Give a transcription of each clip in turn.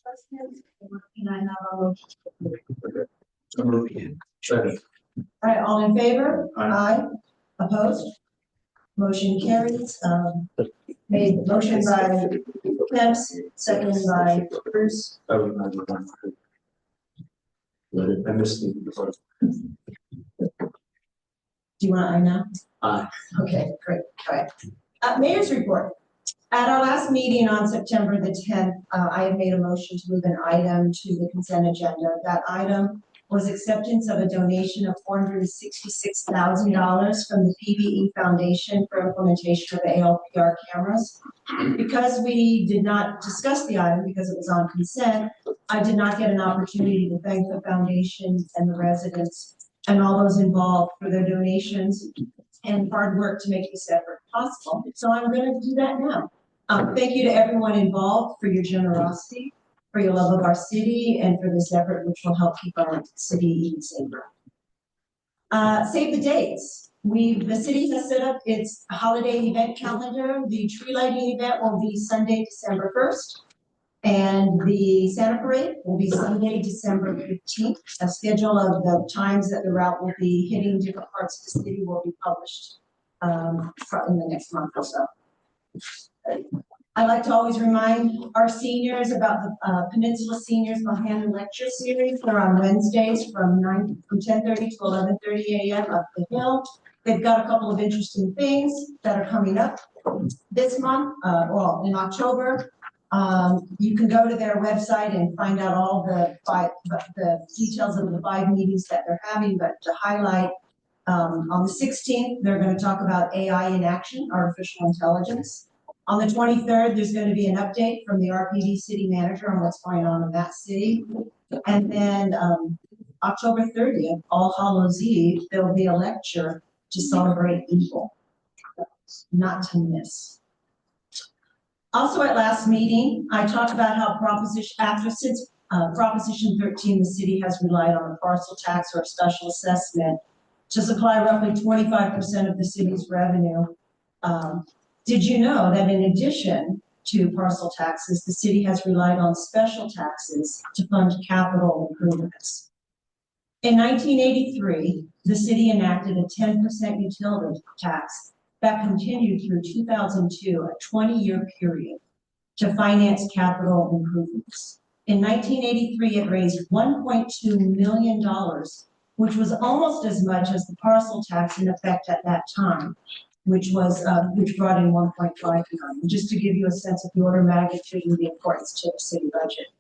Trustees, and I have a motion. So moved. Second. All right, all in favor? Aye. Opposed? Motion carries. Made motion by Kemps, seconded by Bruce. I missed the. Do you want I now? Aye. Okay, great. All right. Mayor's report. At our last meeting on September the 10th, I had made a motion to move an item to the consent agenda. That item was acceptance of a donation of $466,000 from the PBE Foundation for implementation of ALPR cameras. Because we did not discuss the item because it was on consent, I did not get an opportunity to thank the foundation and the residents and all those involved for their donations and hard work to make this effort possible. So I'm going to do that now. Thank you to everyone involved for your generosity, for your love of our city, and for this effort, which will help keep our city even safer. Save the dates. The city has set up its holiday event calendar. The tree lighting event will be Sunday, December 1st. And the Santa Parade will be Sunday, December 15th. A schedule of the times that the route will be hitting different parts of the city will be published in the next month or so. I like to always remind our seniors about the Peninsula Seniors Bohannon Lecture Series. They're on Wednesdays from 10:30 to 11:30 a.m. up the hill. They've got a couple of interesting things that are coming up this month, well, in October. You can go to their website and find out all the details of the 5 meetings that they're having, but to highlight, on the 16th, they're going to talk about AI in action, artificial intelligence. On the 23rd, there's going to be an update from the RPD city manager on what's going on in that city. And then October 30th, All Hallows Eve, there will be a lecture to celebrate evil. Not to miss. Also at last meeting, I talked about how since Proposition 13, the city has relied on a parcel tax or a special assessment to supply roughly 25% of the city's revenue. Did you know that in addition to parcel taxes, the city has relied on special taxes to fund capital improvements? In 1983, the city enacted a 10% utility tax that continued through 2002, a 20-year period, to finance capital improvements. In 1983, it raised $1.2 million, which was almost as much as the parcel tax in effect at that time, which brought in 1.5 million, just to give you a sense of the order of magnitude and the importance to the city budget.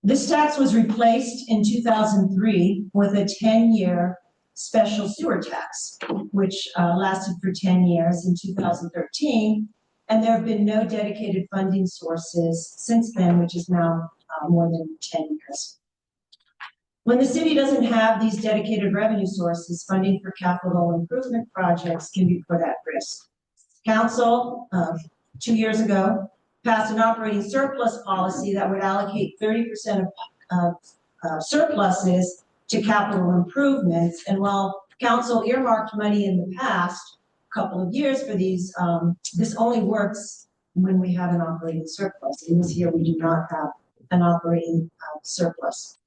This tax was replaced in 2003 with a 10-year special sewer tax, which lasted for 10 years in 2013, and there have been no dedicated funding sources since then, which is now more than 10 years. When the city doesn't have these dedicated revenue sources, funding for capital improvement projects can be put at risk. Council, 2 years ago, passed an operating surplus policy that would allocate 30% of surpluses to capital improvements. And while council earmarked money in the past couple of years for these, this only works when we have an operating surplus. And this year we do not have an operating surplus.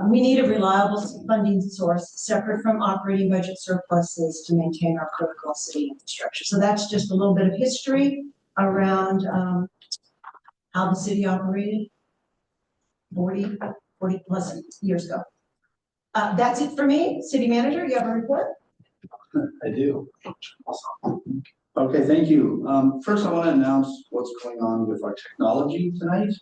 We need a reliable funding source separate from operating budget surpluses to maintain our critical city infrastructure. So that's just a little bit of history around how the city operated 40 plus years ago. That's it for me. City manager, you have a report? I do. Okay, thank you. First, I want to announce what's going on with our technology tonight.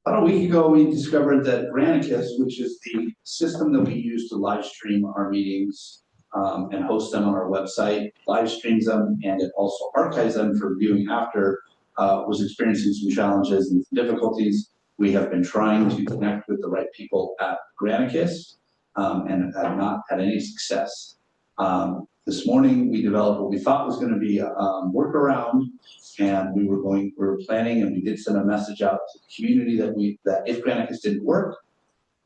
About a week ago, we discovered that Granicus, which is the system that we use to live stream our meetings and host them on our website, live streams them, and it also archives them for viewing after, was experiencing some challenges and difficulties. We have been trying to connect with the right people at Granicus and have not had any success. This morning, we developed what we thought was going to be a workaround, and we were planning, and we did send a message out to the community that if Granicus didn't work,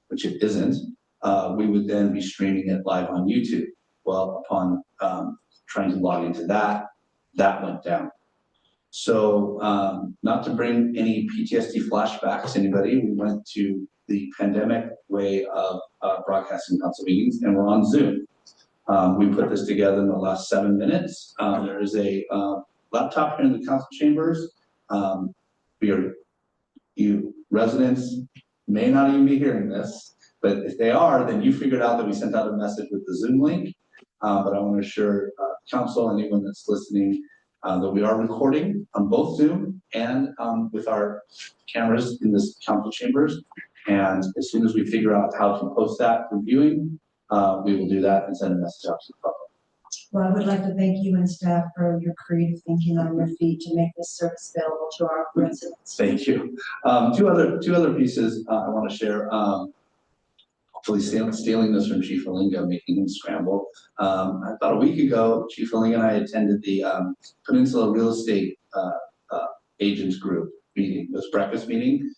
which it isn't, we would then be streaming it live on YouTube. Well, upon trying to log into that went down. So not to bring any PTSD flashbacks to anybody, we went to the pandemic way of broadcasting council meetings, and we're on Zoom. We put this together in the last 7 minutes. There is a laptop here in the council chambers. You residents may not even be hearing this, but if they are, then you figured out that we sent out a message with the Zoom link. But I want to assure council and anyone that's listening that we are recording on both Zoom and with our cameras in this council chambers. And as soon as we figure out how to post that for viewing, we will do that and send a message out to the public. Well, I would like to thank you and staff for your creative thinking on your feet to make this service available to our residents. Thank you. Two other pieces I want to share. Hopefully stealing this from Chief Alinga, making him scramble. About a week ago, Chief Alinga and I attended the Peninsula Real Estate Agents Group meeting, this breakfast meeting.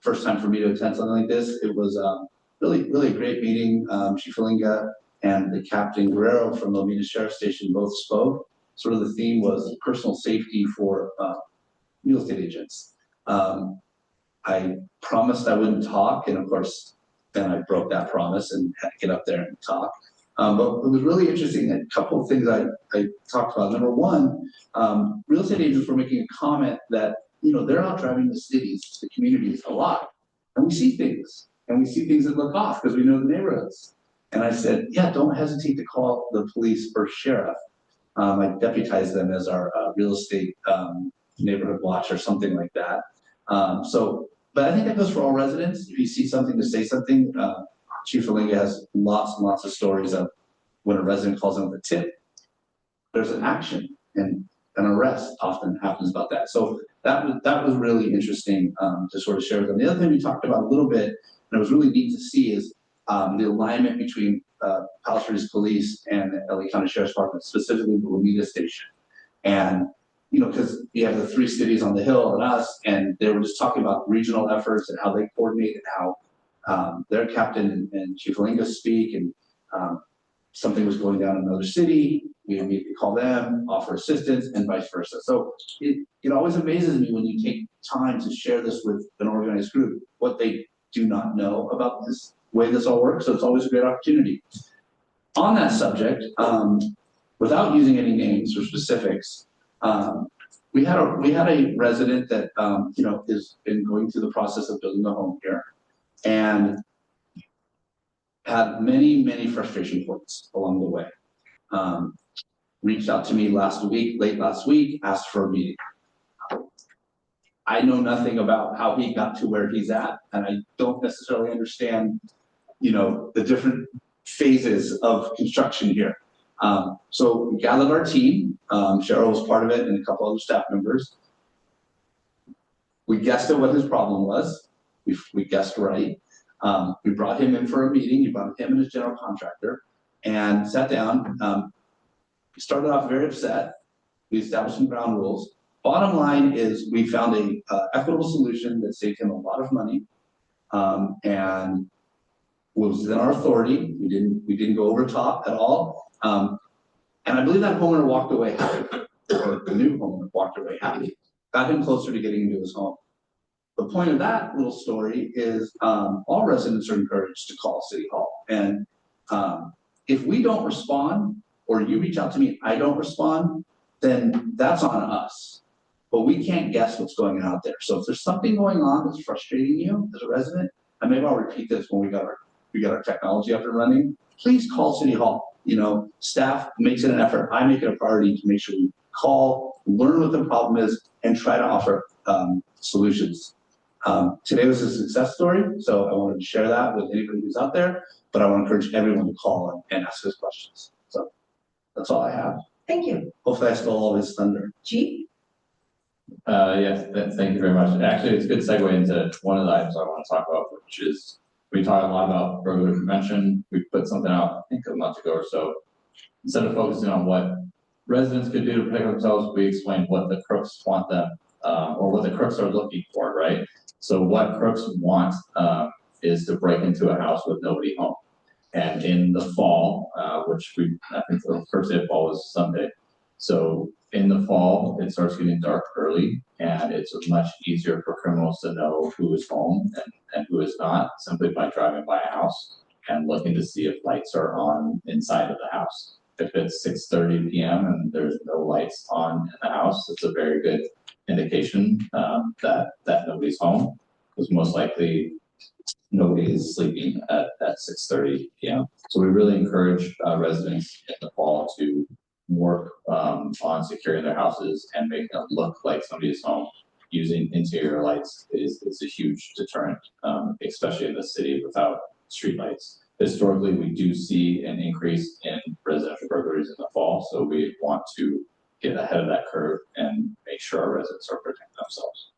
First time for me to attend something like this. It was really a great meeting. Chief Alinga and the Captain Guerrero from Lomita Sheriff Station both spoke. Sort of the theme was personal safety for real estate agents. I promised I wouldn't talk, and of course, then I broke that promise and had to get up there and talk. But it was really interesting. A couple of things I talked about. Number one, real estate agents were making a comment that, you know, they're out driving the cities, the communities a lot, and we see things that look off because we know the neighborhoods. And I said, yeah, don't hesitate to call the police or sheriff. I deputized them as our real estate neighborhood watch or something like that. But I think that goes for all residents. If you see something, to say something. Chief Alinga has lots and lots of stories of when a resident calls in with a tip, there's an action, and an arrest often happens about that. So that was really interesting to sort of share with them. The other thing we talked about a little bit, and it was really neat to see, is the alignment between Palos Verdes Police and the LA County Sheriff's Department, specifically the Lomita Station. And you know, because you have the 3 cities on the Hill and us, and they were just talking about regional efforts and how they coordinate and how their captain and Chief Alinga speak, and something was going down in another city, we immediately call them, offer assistance, and vice versa. So it always amazes me when you take time to share this with an organized group, what they do not know about this way this all works. So it's always a great opportunity. On that subject, without using any names or specifics, we had a resident that you know, has been going through the process of building a home here, and had many frustration points along the way. Reached out to me late last week, asked for a meeting. I know nothing about how he got to where he's at, and I don't necessarily understand, you know, the different phases of construction here. So we gathered our team. Cheryl was part of it, and a couple other staff members. We guessed at what his problem was. We guessed right. We brought him in for a meeting. We brought him and his general contractor, and sat down. We started off very upset. We established some ground rules. Bottom line is, we found a equitable solution that saved him a lot of money, and was within our authority. We didn't go over top at all. And I believe that homeowner walked away happy, or the new homeowner walked away happy. Got him closer to getting into his home. The point of that little story is all residents are encouraged to call City Hall. And if we don't respond, or you reach out to me, I don't respond, then that's on us. But we can't guess what's going on out there. So if there's something going on that's frustrating you as a resident, and maybe I'll repeat this when we got our technology up and running, please call City Hall. You know, staff makes it an effort. I make it a priority to make sure we call, learn what the problem is, and try to offer solutions. Today was a success story, so I wanted to share that with anybody who's out there, but I want to encourage everyone to call and ask us questions. So that's all I have. Thank you. Hopefully I stole all his thunder. Chief? Yes, thank you very much. Actually, it's a good segue into one of the items I want to talk about, which is, we talk a lot about burglary prevention. We put something out, I think a month ago or so. Instead of focusing on what residents could do to protect themselves, we explained what the crooks want them, or what the crooks are looking for, right? So what crooks want is to break into a house with nobody home. And in the fall, which I think the first day of fall was Sunday. So in the fall, it starts getting dark early, and it's much easier for criminals to know who is home and who is not, simply by driving by a house and looking to see if lights are on inside of the house. If it's 6:30 p.m. and there's no lights on in the house, it's a very good indication that nobody's home, because most likely nobody is sleeping at 6:30 p.m. So we really encourage residents in the fall to work on securing their houses and making it look like somebody is home. Using interior lights is a huge deterrent, especially in the city without street lights. Historically, we do see an increase in residential burglaries in the fall, so we want to get ahead of that curve and make sure our residents are protecting themselves.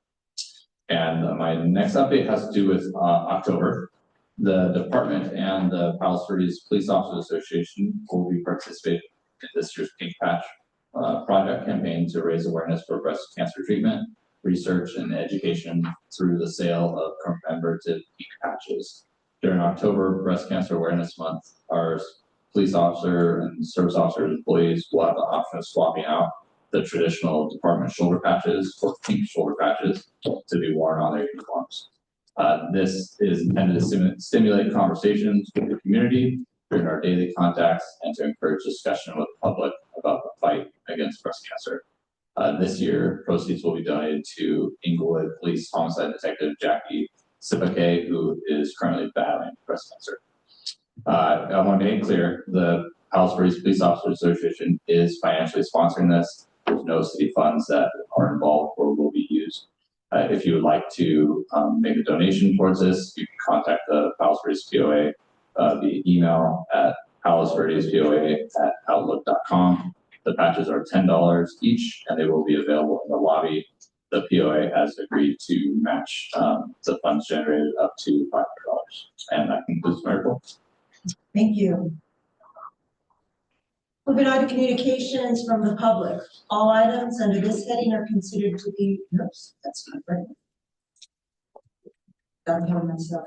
And my next update has to do with October. The department and the Palos Verdes Police Officers Association will be participating in this year's Pink Patch project campaign to raise awareness for breast cancer treatment, research, and education through the sale of commemorative pink patches. During October Breast Cancer Awareness Month, our police officer and service officer employees will have the option of swapping out the traditional department shoulder patches for pink shoulder patches to be worn on their uniforms. This is intended to stimulate conversations with the community during our daily contacts and to encourage discussion with the public about the fight against breast cancer. This year, proceeds will be donated to Inglewood Police Homicide Detective Jackie Sipake, who is currently battling breast cancer. I want to make it clear, the Palos Verdes Police Officers Association is financially sponsoring this. There's no city funds that are involved or will be used. If you would like to make a donation towards this, you can contact the Palos Verdes POA via email at palosverdespoa@outlook.com. The patches are $10 each, and they will be available in the lobby. The POA has agreed to match the funds generated up to $500. And that concludes my report. Thank you. Moving on to communications from the public. All items under this heading are considered to be, oops, that's not right. Gotta cover myself.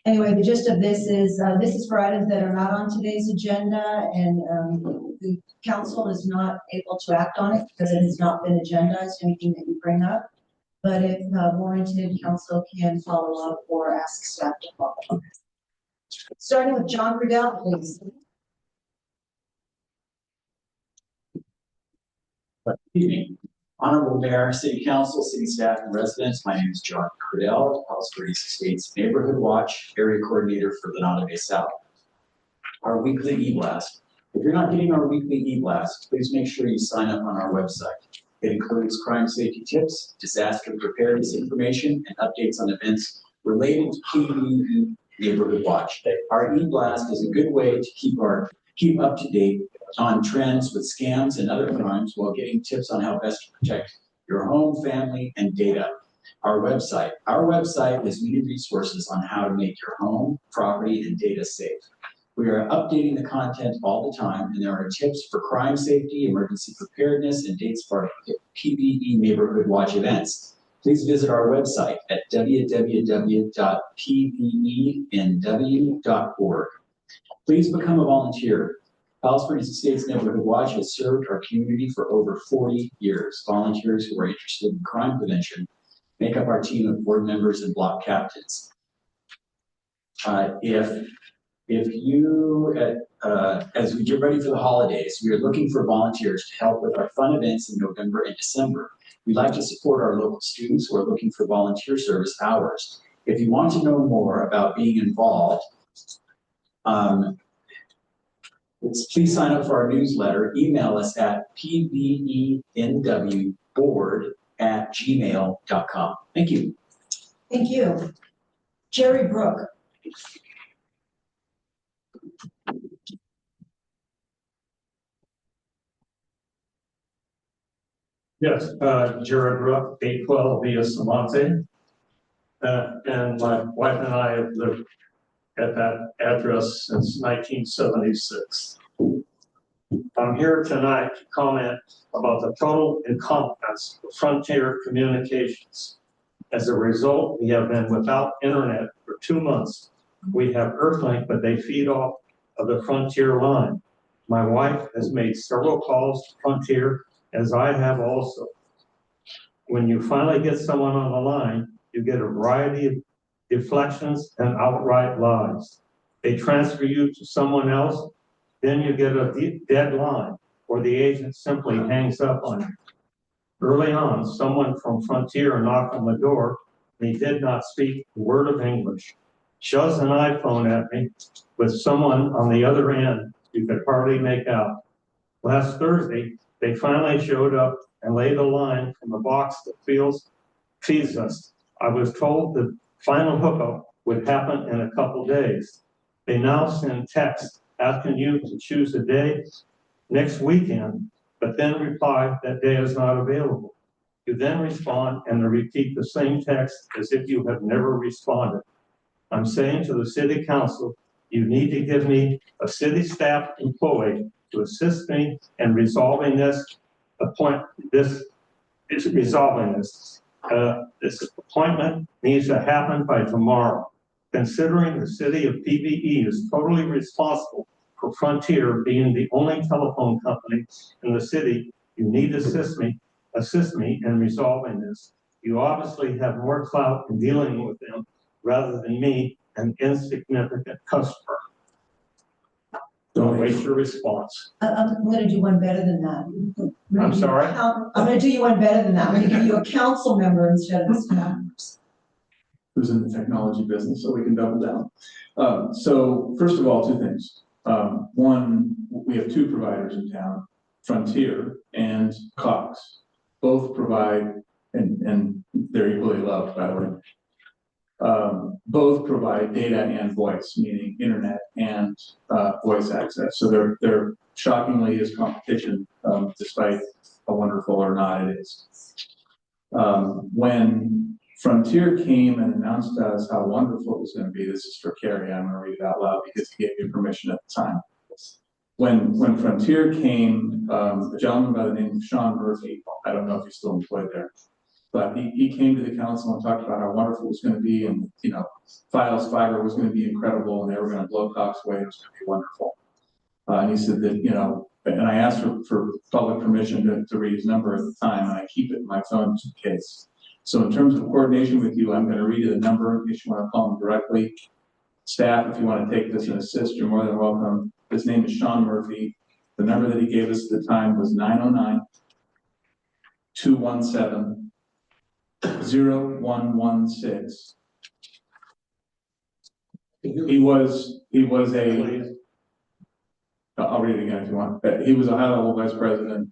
Anyway, the gist of this is for items that are not on today's agenda, and the council is not able to act on it because it has not been agendized, anything that you bring up. But if warranted, council can follow up or ask staff to follow up. Starting with John Riddell, please. Good evening. Honorable Mayor, City Council, City staff, and residents. My name is John Riddell, Palos Verdes Estates Neighborhood Watch Area Coordinator for Venado Bay South. Our weekly e-blast. If you're not getting our weekly e-blast, please make sure you sign up on our website. It includes crime safety tips, disaster preparedness information, and updates on events related to PVE Neighborhood Watch. Our e-blast is a good way to keep up to date on trends with scams and other crimes while getting tips on how best to protect your home, family, and data. Our website is many resources on how to make your home, property, and data safe. We are updating the content all the time, and there are tips for crime safety, emergency preparedness, and dates for our PVE Neighborhood Watch events. Please visit our website at www.pvenw.org. Please become a volunteer. Palos Verdes Estates Neighborhood Watch has served our community for over 40 years. Volunteers who are interested in crime prevention make up our team of board members and block captains. If you, as we get ready for the holidays, we are looking for volunteers to help with our fun events in November and December. We'd like to support our local students who are looking for volunteer service hours. If you want to know more about being involved, please sign up for our newsletter. Email us at pvenwboard@gmail.com. Thank you. Thank you. Jerry Brook. Yes, Jared Brook, 812 Via Samante. And my wife and I have lived at that address since 1976. I'm here tonight to comment about the total incompetence of Frontier Communications. As a result, we have been without internet for 2 months. We have Earthlink, but they feed off of the Frontier line. My wife has made several calls to Frontier as I have also. When you finally get someone on the line, you get a variety of deflections and outright lies. They transfer you to someone else, then you get a dead line, or the agent simply hangs up on you. Early on, someone from Frontier knocked on the door, and he did not speak a word of English. Shoves an iPhone at me with someone on the other end you could hardly make out. Last Thursday, they finally showed up and laid a line from the box that feeds us. I was told the final hookup would happen in a couple days. They now send texts asking you to choose a day next weekend, but then reply that day is not available. You then respond and repeat the same text as if you have never responded. I'm saying to the city council, you need to give me a city staff employee to assist me in resolving this This appointment needs to happen by tomorrow. Considering the city of PBE is totally responsible for Frontier being the only telephone company in the city, you need to assist me in resolving this. You obviously have more clout in dealing with them rather than me, an insignificant customer. Don't waste your response. I'm gonna do one better than that. I'm sorry? I'm gonna do you one better than that. I'm gonna give you a council member instead of a staff. Who's in the technology business, so we can double down. So first of all, two things. One, we have two providers in town, Frontier and Cox. Both provide, and they're equally loved, by the way. Both provide data and voice, meaning internet and voice access. So they're shockingly is competition, despite how wonderful or not it is. When Frontier came and announced to us how wonderful it was going to be, this is for Kerry, I'm going to read it out loud because he gave me permission at the time. When Frontier came, a gentleman by the name of Sean Murphy, I don't know if he's still employed there, but he came to the council and talked about how wonderful it was going to be, and Fios Fiber was going to be incredible, and they were going to blow Cox away, and it was going to be wonderful. And he said that, and I asked for public permission to read his number at the time, and I keep it in my phone just in case. So in terms of coordination with you, I'm going to read you the number in case you want to call him directly. Staff, if you want to take this and assist, you're more than welcome. His name is Sean Murphy. The number that he gave us at the time was 909-217-0116. He was a, I'll read it again if you want. He was a high-level vice president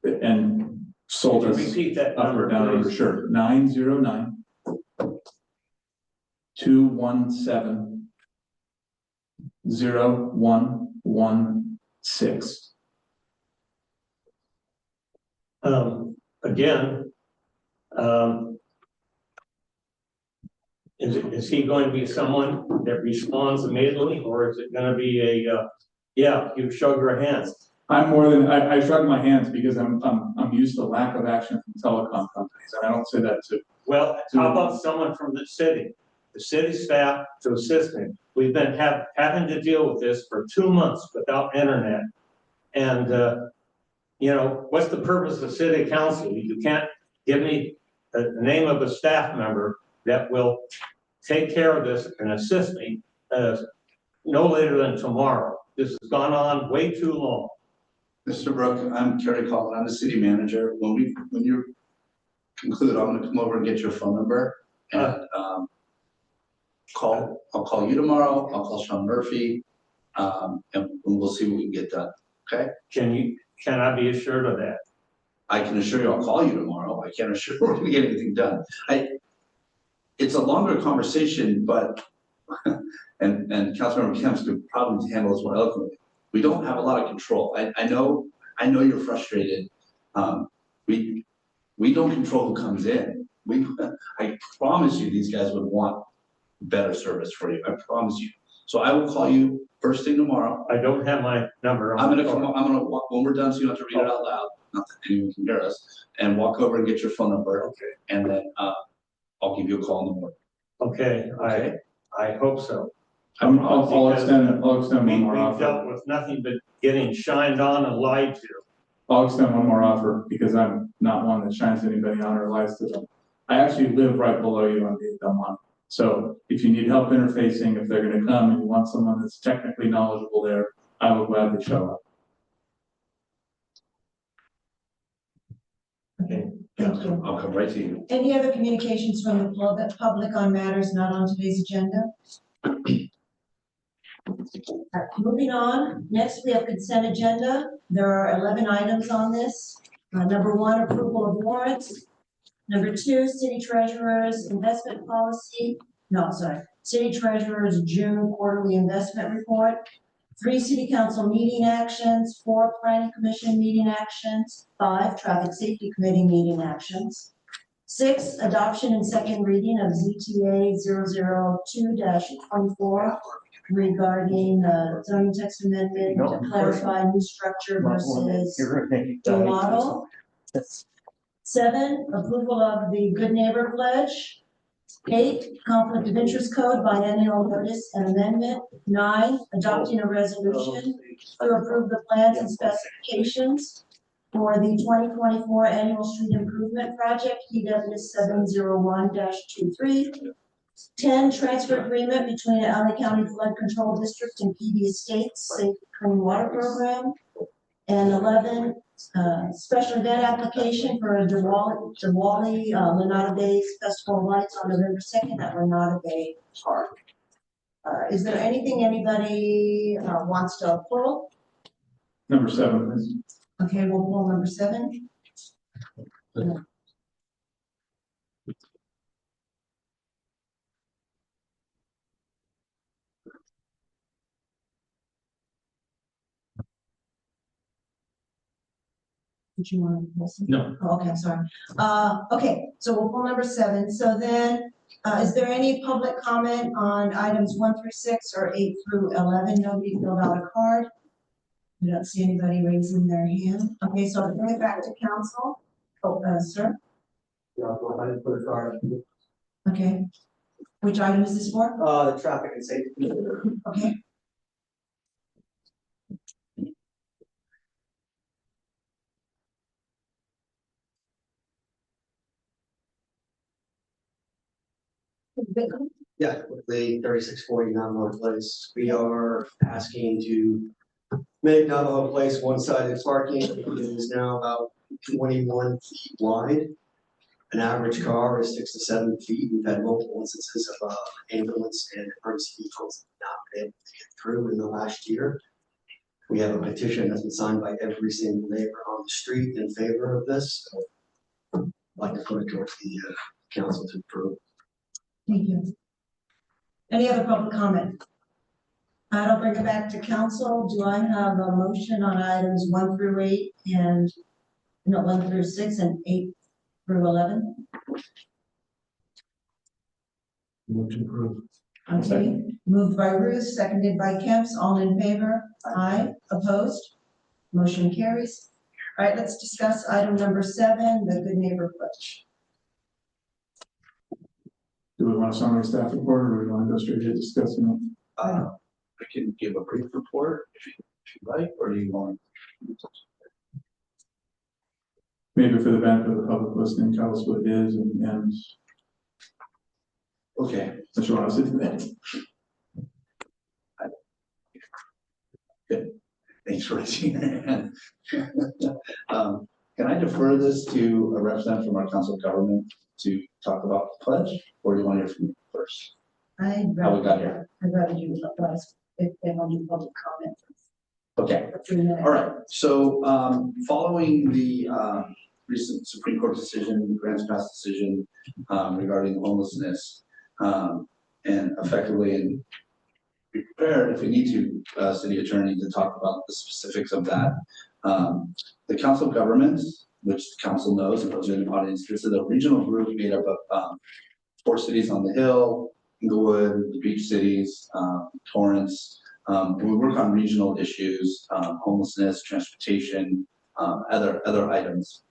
and sold us Repeat that up number, or down over please. shirt. 909-217-0116. Again, is he going to be someone that responds immediately, or is it going to be yeah, you showed your hands? I'm more than I shrug my hands because I'm used to lack of action from telecom companies, and I don't say that to. Well, how about someone from the city staff to assist me? We've been having to deal with this for 2 months without internet, and what's the purpose of city council? You can't give me the name of a staff member that will take care of this and assist me no later than tomorrow. This has gone on way too long. Mr. Brook, I'm Kerry Collin, I'm the city manager. When you conclude, I'm gonna come over and get your phone number and I'll call you tomorrow, I'll call Sean Murphy, and we'll see what we can get done, okay? Can I be assured of that? I can assure you I'll call you tomorrow. I can't assure we're gonna get anything done. It's a longer conversation, but, and Councilmember Kemps could probably handle this more eloquently. We don't have a lot of control. I know you're frustrated. We don't control who comes in. I promise you these guys would want better service for you. I promise you. So I will call you first thing tomorrow. I don't have my number. I'm gonna walk when we're done, so you don't have to read it out loud. Not that anyone can hear us. And walk over and get your phone number. Okay. And then I'll give you a call in the morning. Okay. I hope so. I'll extend one more We've offer. dealt with nothing but getting shined on and lied to. I'll extend one more offer because I'm not one that shines anybody on or lies to them. I actually live right below you on the Belmont. So if you need help interfacing, if they're gonna come and you want someone that's technically knowledgeable there, I will gladly show up. Okay. Thank you. I'll come right to you. Any other communications from the public on matters not on today's agenda? Moving on, next we have consent agenda. There are 11 items on this. Number 1, approval of warrants. Number 2, city treasurer's investment policy. No, sorry, city treasurer's June quarterly investment report. 3, city council meeting actions. 4, planning commission meeting actions. 5, traffic safety committee meeting actions. 6, adoption and second reading of ZTA 002-24 regarding zoning text amendment to clarify new structure versus dual model. 7, approval of the Good Neighbor Pledge. 8, conflict of interest code, biennial notice and amendment. 9, adopting a resolution to approve the plans and specifications for the 2024 annual street improvement project, PW 701-23. 10, transfer agreement between the Allen County Flood Control District and PD Estates Safe Clean Water Program. And 11, special event application for a Diwali Lanada Bay's Festival of Lights on November 2nd at Lanada Bay Park. Is there anything anybody wants to pull? Number 7, please. Okay, we'll pull number 7. Did you want to listen? No. Oh, okay, sorry. Okay, so we'll pull number 7. So then, is there any public comment on items 1 through 6 or 8 through 11? Nobody filled out a card. I don't see anybody raising their hand. Okay, so I'll bring it back to council. Oh, sir? Yeah, go ahead and put a card. Okay. Which item is this for? The traffic and safety. Okay. Yeah, with the 3640 Navajo Place, we are asking to make Navajo Place one-sided parking. It is now about 21 feet wide. An average car is 6 to 7 feet. We've had multiple instances of ambulance and emergency vehicles not been able to get through in the last year. We have a petition that's been signed by every single neighbor on the street in favor of this. So I'd like to put it towards the council to approve. Thank you. Any other public comment? I'll bring it back to council. Do I have a motion on items 1 through 8 and, no, 1 through 6 and 8 through 11? Move to approve. Okay, moved by Ruth, seconded by Kemps, all in favor? Aye. Opposed? Motion carries. All right, let's discuss item number 7, the Good Neighbor Pledge. Do we want a summary staff report or do we want to go straight to discussing I can give a brief report if you like, or do you want? it? Maybe for the benefit of the public listening, tell us what it is and Okay. what you want us to do then. Good. Thanks for raising your hand. Can I defer this to a representative from our council of government to talk about the pledge, or do you want to hear from me first? I'd How we got here? rather do the pledge if they want to do public comment. Okay. For 3 minutes. All right, so following the recent Supreme Court decision, the Grants Pass decision regarding homelessness, and effectively, and be prepared if we need to, city attorney, to talk about the specifics of that. The Council of Governments, which the council knows, and those in the audience, this is a regional group made up of 4 cities on the Hill, Inglewood, the beach cities, Torrance. We work on regional issues, homelessness, transportation, other items.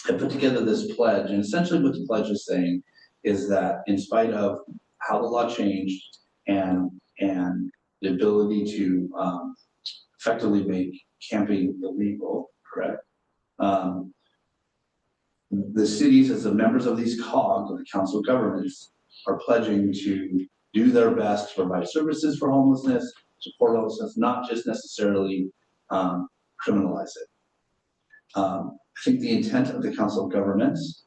I put together this pledge, and essentially what the pledge is saying is that in spite of how the law changed and the ability to effectively make camping illegal, correct? The cities, as the members of these COG, or the Council of Governments, are pledging to do their best to provide services for homelessness, support homelessness, not just necessarily criminalize it. I think the intent of the Council of Governments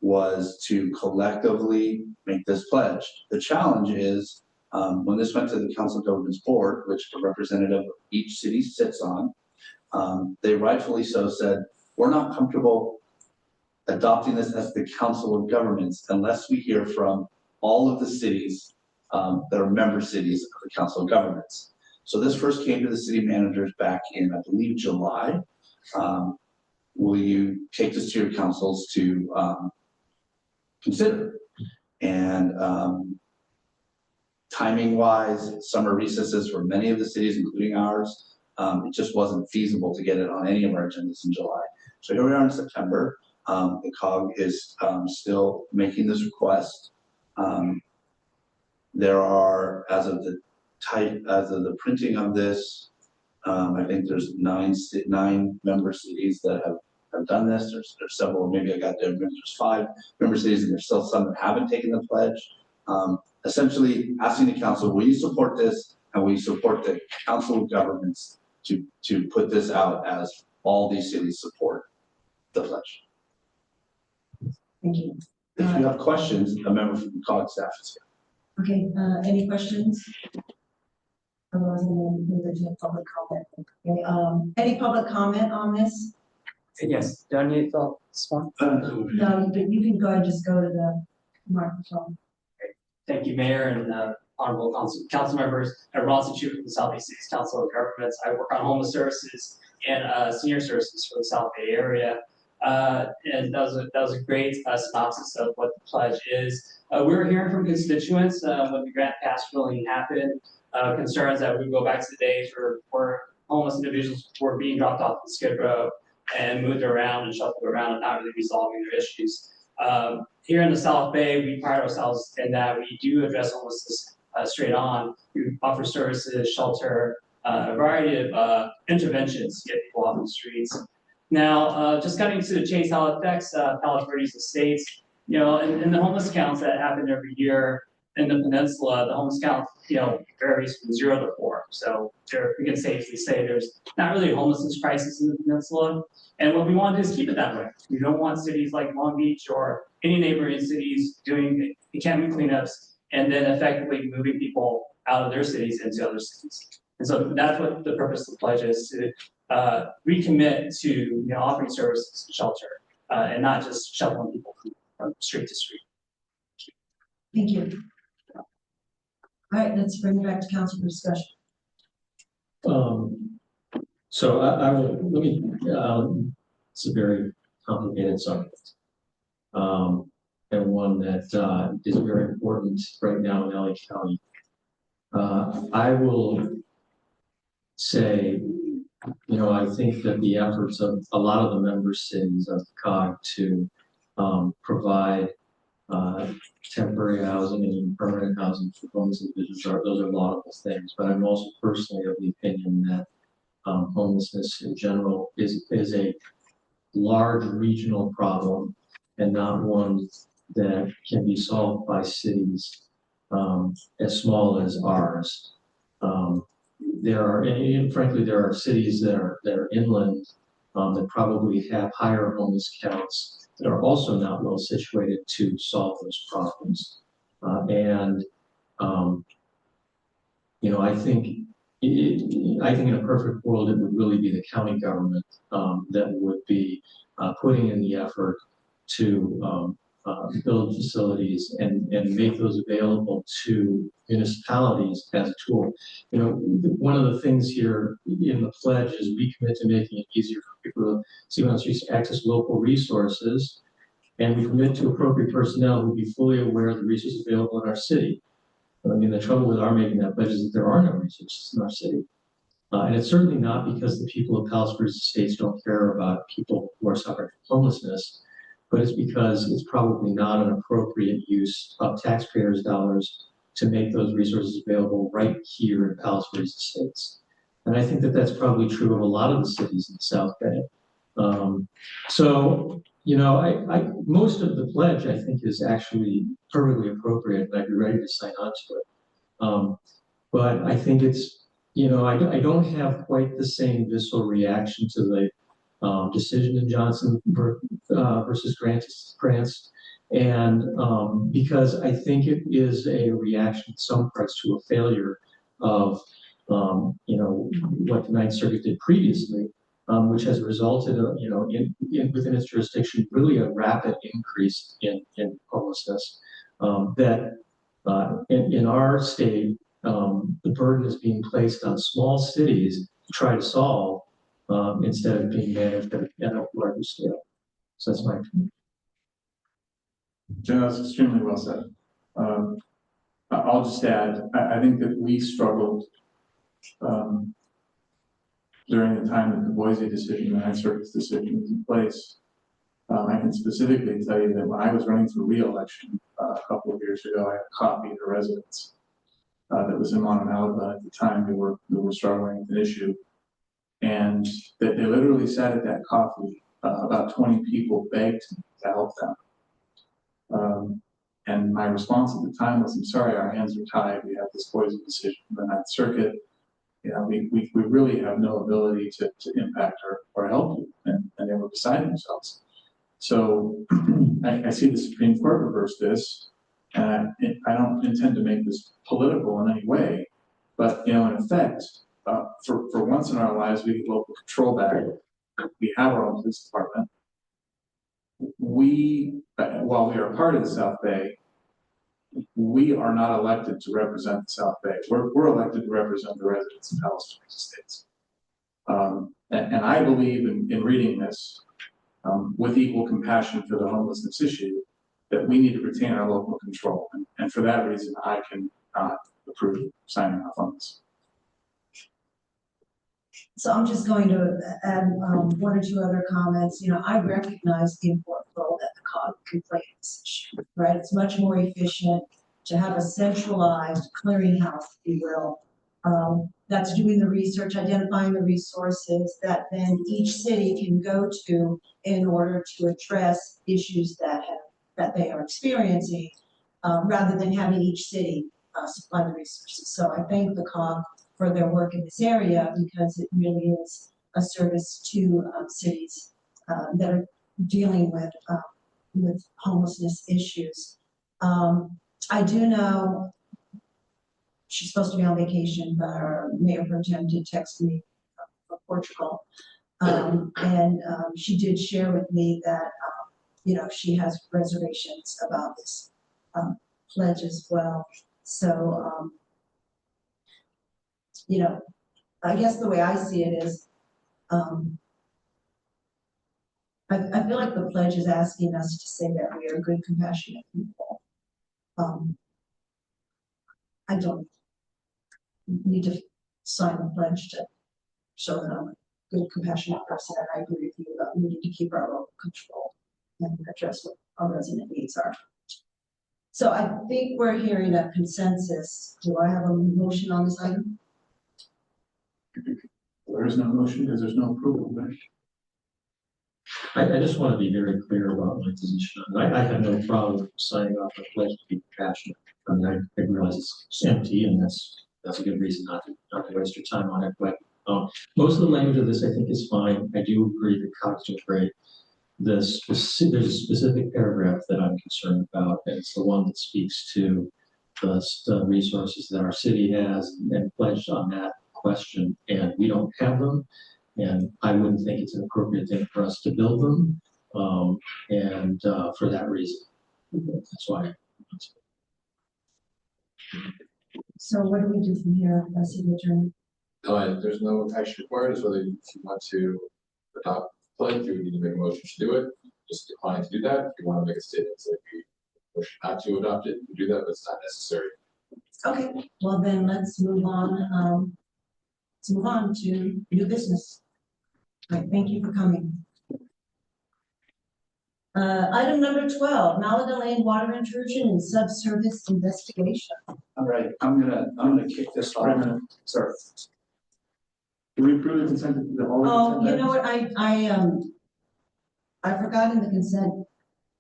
was to collectively make this pledge. The challenge is when this went to the Council of Governments Board, which a representative of each city sits on, they rightfully so said, we're not comfortable adopting this as the Council of Governments unless we hear from all of the cities that are member cities of the Council of Governments. So this first came to the city managers back in, I believe, July. Will you take this to your councils to consider? And timing wise, summer recesses for many of the cities, including ours, it just wasn't feasible to get it on any of our agendas in July. So here we are in September. The COG is still making this request. There are, as of the printing of this, I think there's nine member cities that have done this. There's several, maybe I got there, there's 5 member cities, and there's still some that haven't taken the pledge. Essentially asking the council, will you support this? And will you support the Council of Governments to put this out as all these cities support the pledge? Thank you. If you have questions, a member from the COG staff is here. Okay, any questions? Otherwise, I'm going to move into public comment. Okay, any public comment on this? Yes, do I need the spot? No, but you can go and just go to the microphone. Thank you, Mayor and honorable council members. I'm Ron Sinchu from the Southeast Cities Council of Governments. I work on homeless services and senior services for the South Bay area. And that was a great synopsis of what the pledge is. We were hearing from constituents when the Grant Pass ruling happened, concerns that we go back to the days where homeless individuals were being dropped off the Skid Row and moved around and shuffled around and not really resolving their issues. Here in the South Bay, we pride ourselves in that we do address homelessness straight on. We offer services, shelter, a variety of interventions to get people off the streets. Now, just cutting to the chase, how it affects Palos Verdes estates, you know, in the homeless counts that happen every year in the peninsula, the homeless count, you know, varies from 0 to 4. So we can safely say there's not really a homelessness crisis in the peninsula. And what we want to do is keep it that way. We don't want cities like Long Beach or any neighboring cities doing encampment cleanups and then effectively moving people out of their cities into other cities. And so that's what the purpose of the pledge is, to recommit to offering services and shelter and not just shuffling people from street to street. Thank you. All right, let's bring it back to council for discussion. So I will, let me, it's a very complicated subject. And one that is very important right now in LA County. I will say, I think that the efforts of a lot of the member cities of COG to provide temporary housing and even permanent housing for homeless individuals, those are laudable things. But I'm also personally of the opinion that homelessness in general is a large regional problem and not one that can be solved by cities as small as ours. There are, and frankly, there are cities that are inland that probably have higher homeless counts that are also not well situated to solve those problems. I think in a perfect world, it would really be the county government that would be putting in the effort to build facilities and make those available to municipalities as a tool. One of the things here in the pledge is we commit to making it easier for people to see on the streets to access local resources, and we commit to appropriate personnel who will be fully aware of the resources available in our city. The trouble with our making that pledge is that there are no resources in our city. And it's certainly not because the people of Palos Verdes Estates don't care about people who are suffering from homelessness, but it's because it's probably not an appropriate use of taxpayers' dollars to make those resources available right here in Palos Verdes Estates. And I think that that's probably true of a lot of the cities in the South Bay. So, most of the pledge, I think, is actually perfectly appropriate, and I'd be ready to sign on to it. But I think it's, I don't have quite the same visceral reaction to the decision in Johnson versus Grants. And because I think it is a reaction in some parts to a failure of, what the Ninth Circuit did previously, which has resulted, within its jurisdiction, really a rapid increase in homelessness. That in our state, the burden is being placed on small cities to try to solve instead of being managed at a larger scale. So that's my opinion. Jen, that's extremely well said. I'll just add, I think that we struggled during the time that the Boise decision, the Ninth Circuit's decision was in place. I can specifically tell you that when I was running for re-election a couple of years ago, I had a copy of the residents that was in Montana at the time who were struggling with an issue. And that they literally sat at that coffee, about 20 people begged me to help them. And my response at the time was, I'm sorry, our hands are tied. We have this Boise decision from the Ninth Circuit. We really have no ability to impact or help you. And they were beside themselves. So I see the Supreme Court reverse this. And I don't intend to make this political in any way. But, in effect, for once in our lives, we get local control back. We have our own police department. While we are part of the South Bay, we are not elected to represent the South Bay. We're elected to represent the residents of Palos Torres Estates. And I believe in reading this with equal compassion for the homelessness issue, that we need to retain our local control. And for that reason, I can approve signing off on this. So I'm just going to add one or two other comments. I recognize the important role that the COG can play in this issue, right? It's much more efficient to have a centralized clearinghouse, if you will, that's doing the research, identifying the resources that then each city can go to in order to address issues that they are experiencing, rather than having each city supply the resources. So I thank the COG for their work in this area, because it really is a service to cities that are dealing with homelessness issues. I do know she's supposed to be on vacation, but our Mayor Pro Tem did text me from Portugal, and she did share with me that she has reservations about this pledge as well. So I guess the way I see it is, I feel like the pledge is asking us to say that we are good, compassionate people. I don't need to sign the pledge to show that I'm a good, compassionate person, and I agree with you about we need to keep our local control and address what our resident needs are. So I think we're hearing a consensus. Do I have a motion on this item? There is no motion because there's no approval, right? I just want to be very clear about my position. I have no problem signing off the pledge to be compassionate. I mean, I realize it's empty, and that's a good reason not to waste your time on it. But most of the language of this, I think, is fine. I do agree that COG's doing great. There's a specific paragraph that I'm concerned about, and it's the one that speaks to the resources that our city has and pledged on that question, and we don't have them. And I wouldn't think it's an appropriate thing for us to build them, and for that reason, that's why. So what do we do from here, City Attorney? No, there's no action required. It's whether if you want to adopt the pledge, you need to make a motion to do it. Just decline to do that. If you want to make a statement, say you motion not to adopt it, you can do that, but it's not necessary. Okay, well then let's move on. Let's move on to new business. All right, thank you for coming. Item number 12, Malaga Lane water intrusion and subsurface investigation. All right, I'm gonna kick this off. Wait a minute, sorry. Do we approve the consent? Oh, you know what, I I forgot in the consent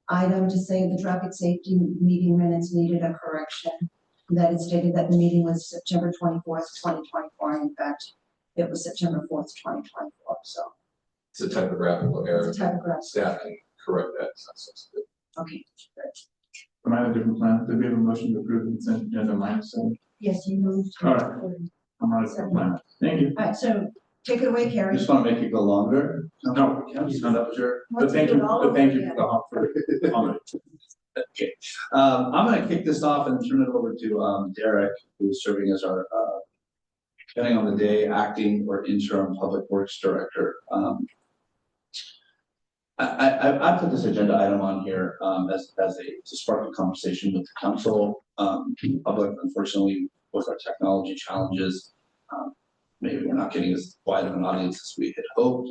item to say the traffic safety meeting minutes needed a correction. That it stated that the meeting was September 24th, 2024. In fact, it was September 4th, 2024. So It's a typographical error. it's a typograph. Staff can correct that. That's good. Okay, great. Am I on a different plan? Did we have a motion to approve the consent agenda -7? Yes, you moved. All right. I'm on a different plan. Thank you. All right, so take it away, You Carrie. just want to make it go longer? No, that was your, but Let's thank do you, it all but thank over you for the comment. Okay, I'm gonna kick this off and turn it over to Derek, who's serving as our, depending on the day, acting or interim public works director. I put this agenda item on here to spark a conversation with the council, public. Unfortunately, with our technology challenges, maybe we're not getting as wide of an audience as we had hoped.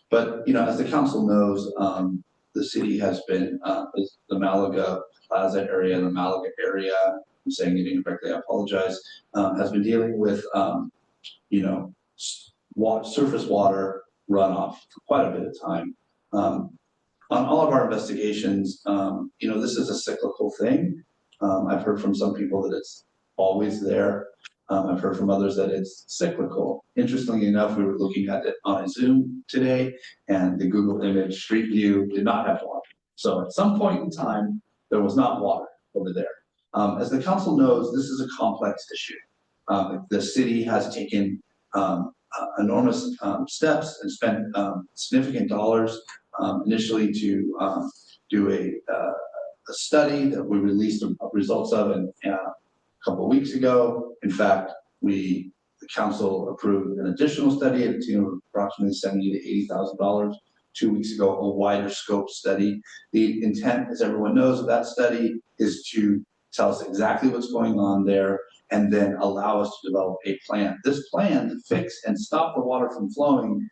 But you know, as the council knows, the city has been, the Malaga Plaza area, the Malaga area, I'm saying it incorrectly, I apologize, has been dealing with, you know, surface water runoff for quite a bit of time. On all of our investigations, you know, this is a cyclical thing. I've heard from some people that it's always there. I've heard from others that it's cyclical. Interestingly enough, we were looking at it on a Zoom today, and the Google image Street View did not have water. So at some point in time, there was not water over there. As the council knows, this is a complex issue. The city has taken enormous steps and spent significant dollars initially to do a study that we released the results of a couple of weeks ago. In fact, the council approved an additional study at a tune of approximately $70,000 to $80,000 2 weeks ago, a wider scope study. The intent, as everyone knows, of that study is to tell us exactly what's going on there and then allow us to develop a plan. This plan to fix and stop the water from flowing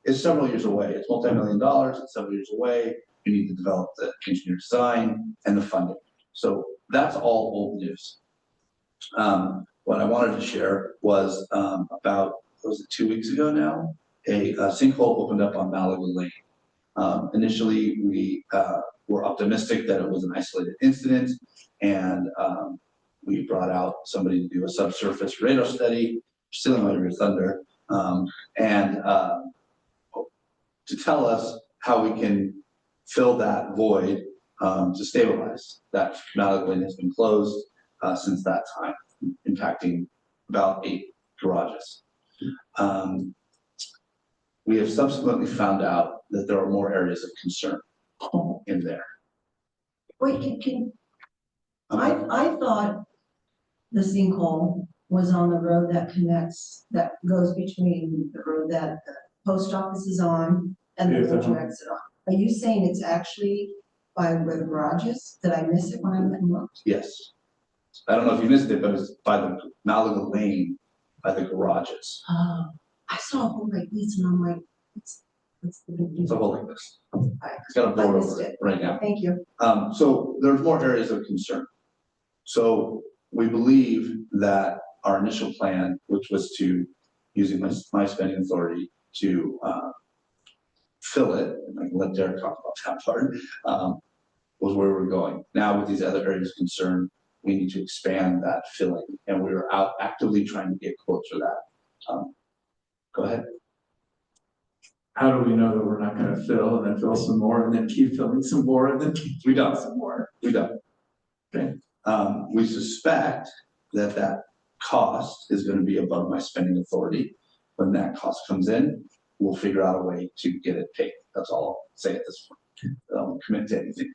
is several years away. It's multi-million dollars, it's several years away. We need to develop the engineer design and the funding. So that's all old news. What I wanted to share was about, was it 2 weeks ago now? A sinkhole opened up on Malaga Lane. Initially, we were optimistic that it was an isolated incident, and we brought out somebody to do a subsurface radar study, stealing all your thunder, and to tell us how we can fill that void to stabilize. That Malaga Lane has been closed since that time, impacting about 8 garages. We have subsequently found out that there are more areas of concern in there. Wait, I thought the sinkhole was on the road that connects, that goes between the road that the post office is on and the road you exit on. Are you saying it's actually by where the garage is? Did I miss it when I went and looked? Yes. I don't know if you missed it, but it's by the Malaga Lane, by the garages. Oh, I saw a hole like this and I'm like, what's the big deal? It's a hole like this. I It's got a board missed over it it. right now. Thank you. So there's more areas of concern. So we believe that our initial plan, which was to, using my spending authority to fill it, and I can let Derek talk about that part, was where we're going. Now with these other areas of concern, we need to expand that filling, and we are out actively trying to get quotes for that. Go ahead. How do we know that we're not gonna fill and then fill some more and then keep filling some more and then keep We don't. some more? We don't. Okay. We suspect that that cost is gonna be above my spending authority. When that cost comes in, we'll figure out a way to get it paid. That's all I'll say at this point. I don't commit to anything.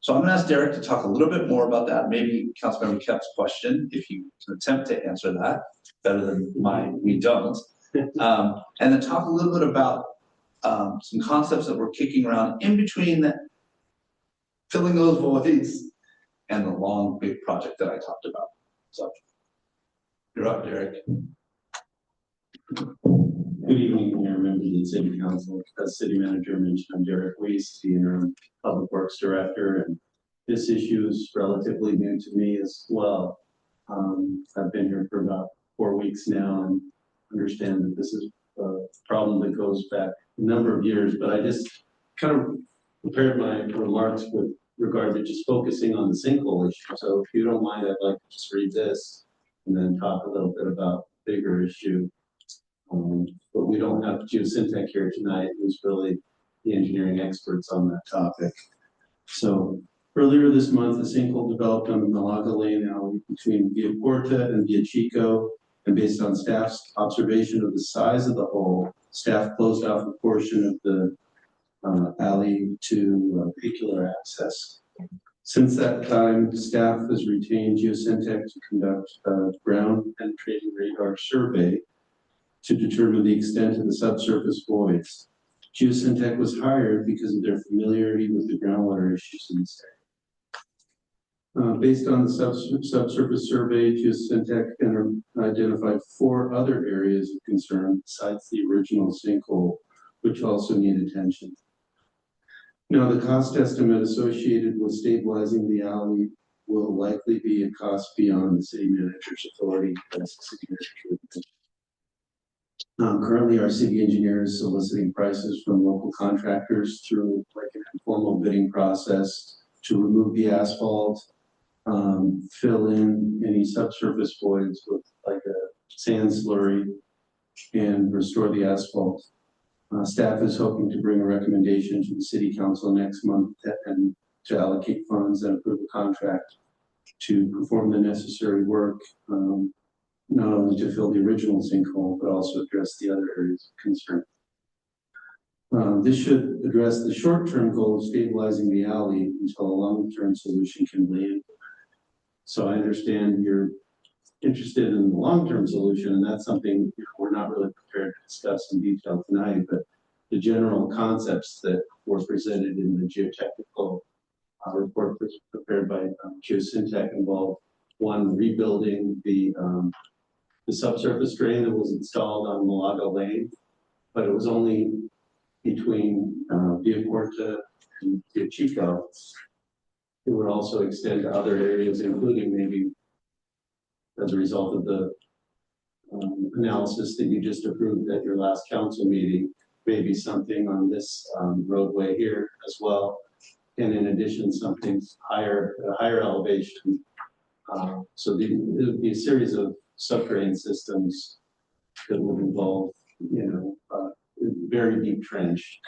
So I'm gonna ask Derek to talk a little bit more about that. Maybe Councilmember Kep's question, if you can attempt to answer that, better than mine, we don't. And then talk a little bit about some concepts that we're kicking around in between that, filling those voids and the long, big project that I talked about. So you're up, Derek. Good evening, Mayor, members of the City Council. As City Manager mentioned, I'm Derek Weiss, the interim Public Works Director, and this issue is relatively new to me as well. I've been here for about 4 weeks now and understand that this is a problem that goes back a number of years, but I just kind of prepared my remarks with regard to just focusing on the sinkhole issue. So if you don't mind, I'd like to just read this and then talk a little bit about the bigger issue. But we don't have Geosyntec here tonight, who's really the engineering experts on that topic. So earlier this month, a sinkhole developed on the Malaga Lane alley between Via Porta and Via Chico. And based on staff's observation of the size of the hole, staff closed off a portion of the alley to vehicular access. Since that time, staff has retained Geosyntec to conduct a ground penetrating radar survey to determine the extent of the subsurface voids. Geosyntec was hired because of their familiarity with the groundwater issues in this area. Based on the subsurface survey, Geosyntec identified 4 other areas of concern besides the original sinkhole, which also need attention. Now, the cost estimate associated with stabilizing the alley will likely be a cost beyond the city manager's authority, as the city manager would mention. Currently, our city engineer is soliciting prices from local contractors through like an informal bidding process to remove the asphalt, fill in any subsurface voids with like a sand slurry, and restore the asphalt. Staff is hoping to bring a recommendation to the city council next month and to allocate funds and approve a contract to perform the necessary work, not only to fill the original sinkhole, but also address the other areas of concern. This should address the short-term goal of stabilizing the alley until a long-term solution can be implemented. So I understand you're interested in the long-term solution, and that's something we're not really prepared to discuss in detail tonight, but the general concepts that were presented in the geotechnical report prepared by Geosyntec involved, one, rebuilding the subsurface drain that was installed on Malaga Lane, but it was only between Via Porta and Via Chico. It would also extend to other areas, including maybe as a result of the analysis that you just approved at your last council meeting, maybe something on this roadway here as well. And in addition, something higher, a higher elevation. So there would be a series of subterranean systems that would involve, very deep trench.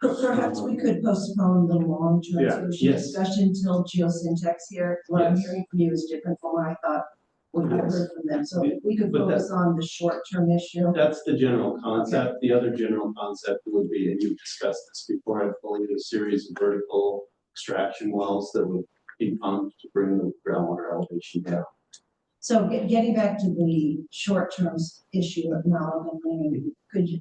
Perhaps we could postpone the long-term Yeah. solution Yes. discussion till Geosyntec's here. What I'm Yes. hearing from you is different from what I thought we heard from them. So if we could But focus on the short-term issue. That's the general concept. The other general concept would be, and you've discussed this before, I believe, a series of vertical extraction wells that would be pumped to bring the groundwater elevation down. So getting back to the short-term issue of Malaga Lane, could you,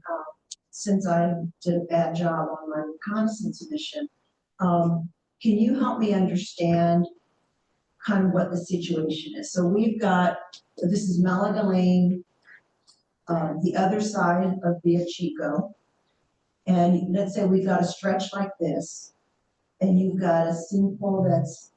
since I did a bad job on my reconnaissance mission, can you help me understand kind of what the situation is? So we've got, this is Malaga Lane, the other side of Via Chico. And let's say we've got a stretch like this, and you've got a sinkhole that's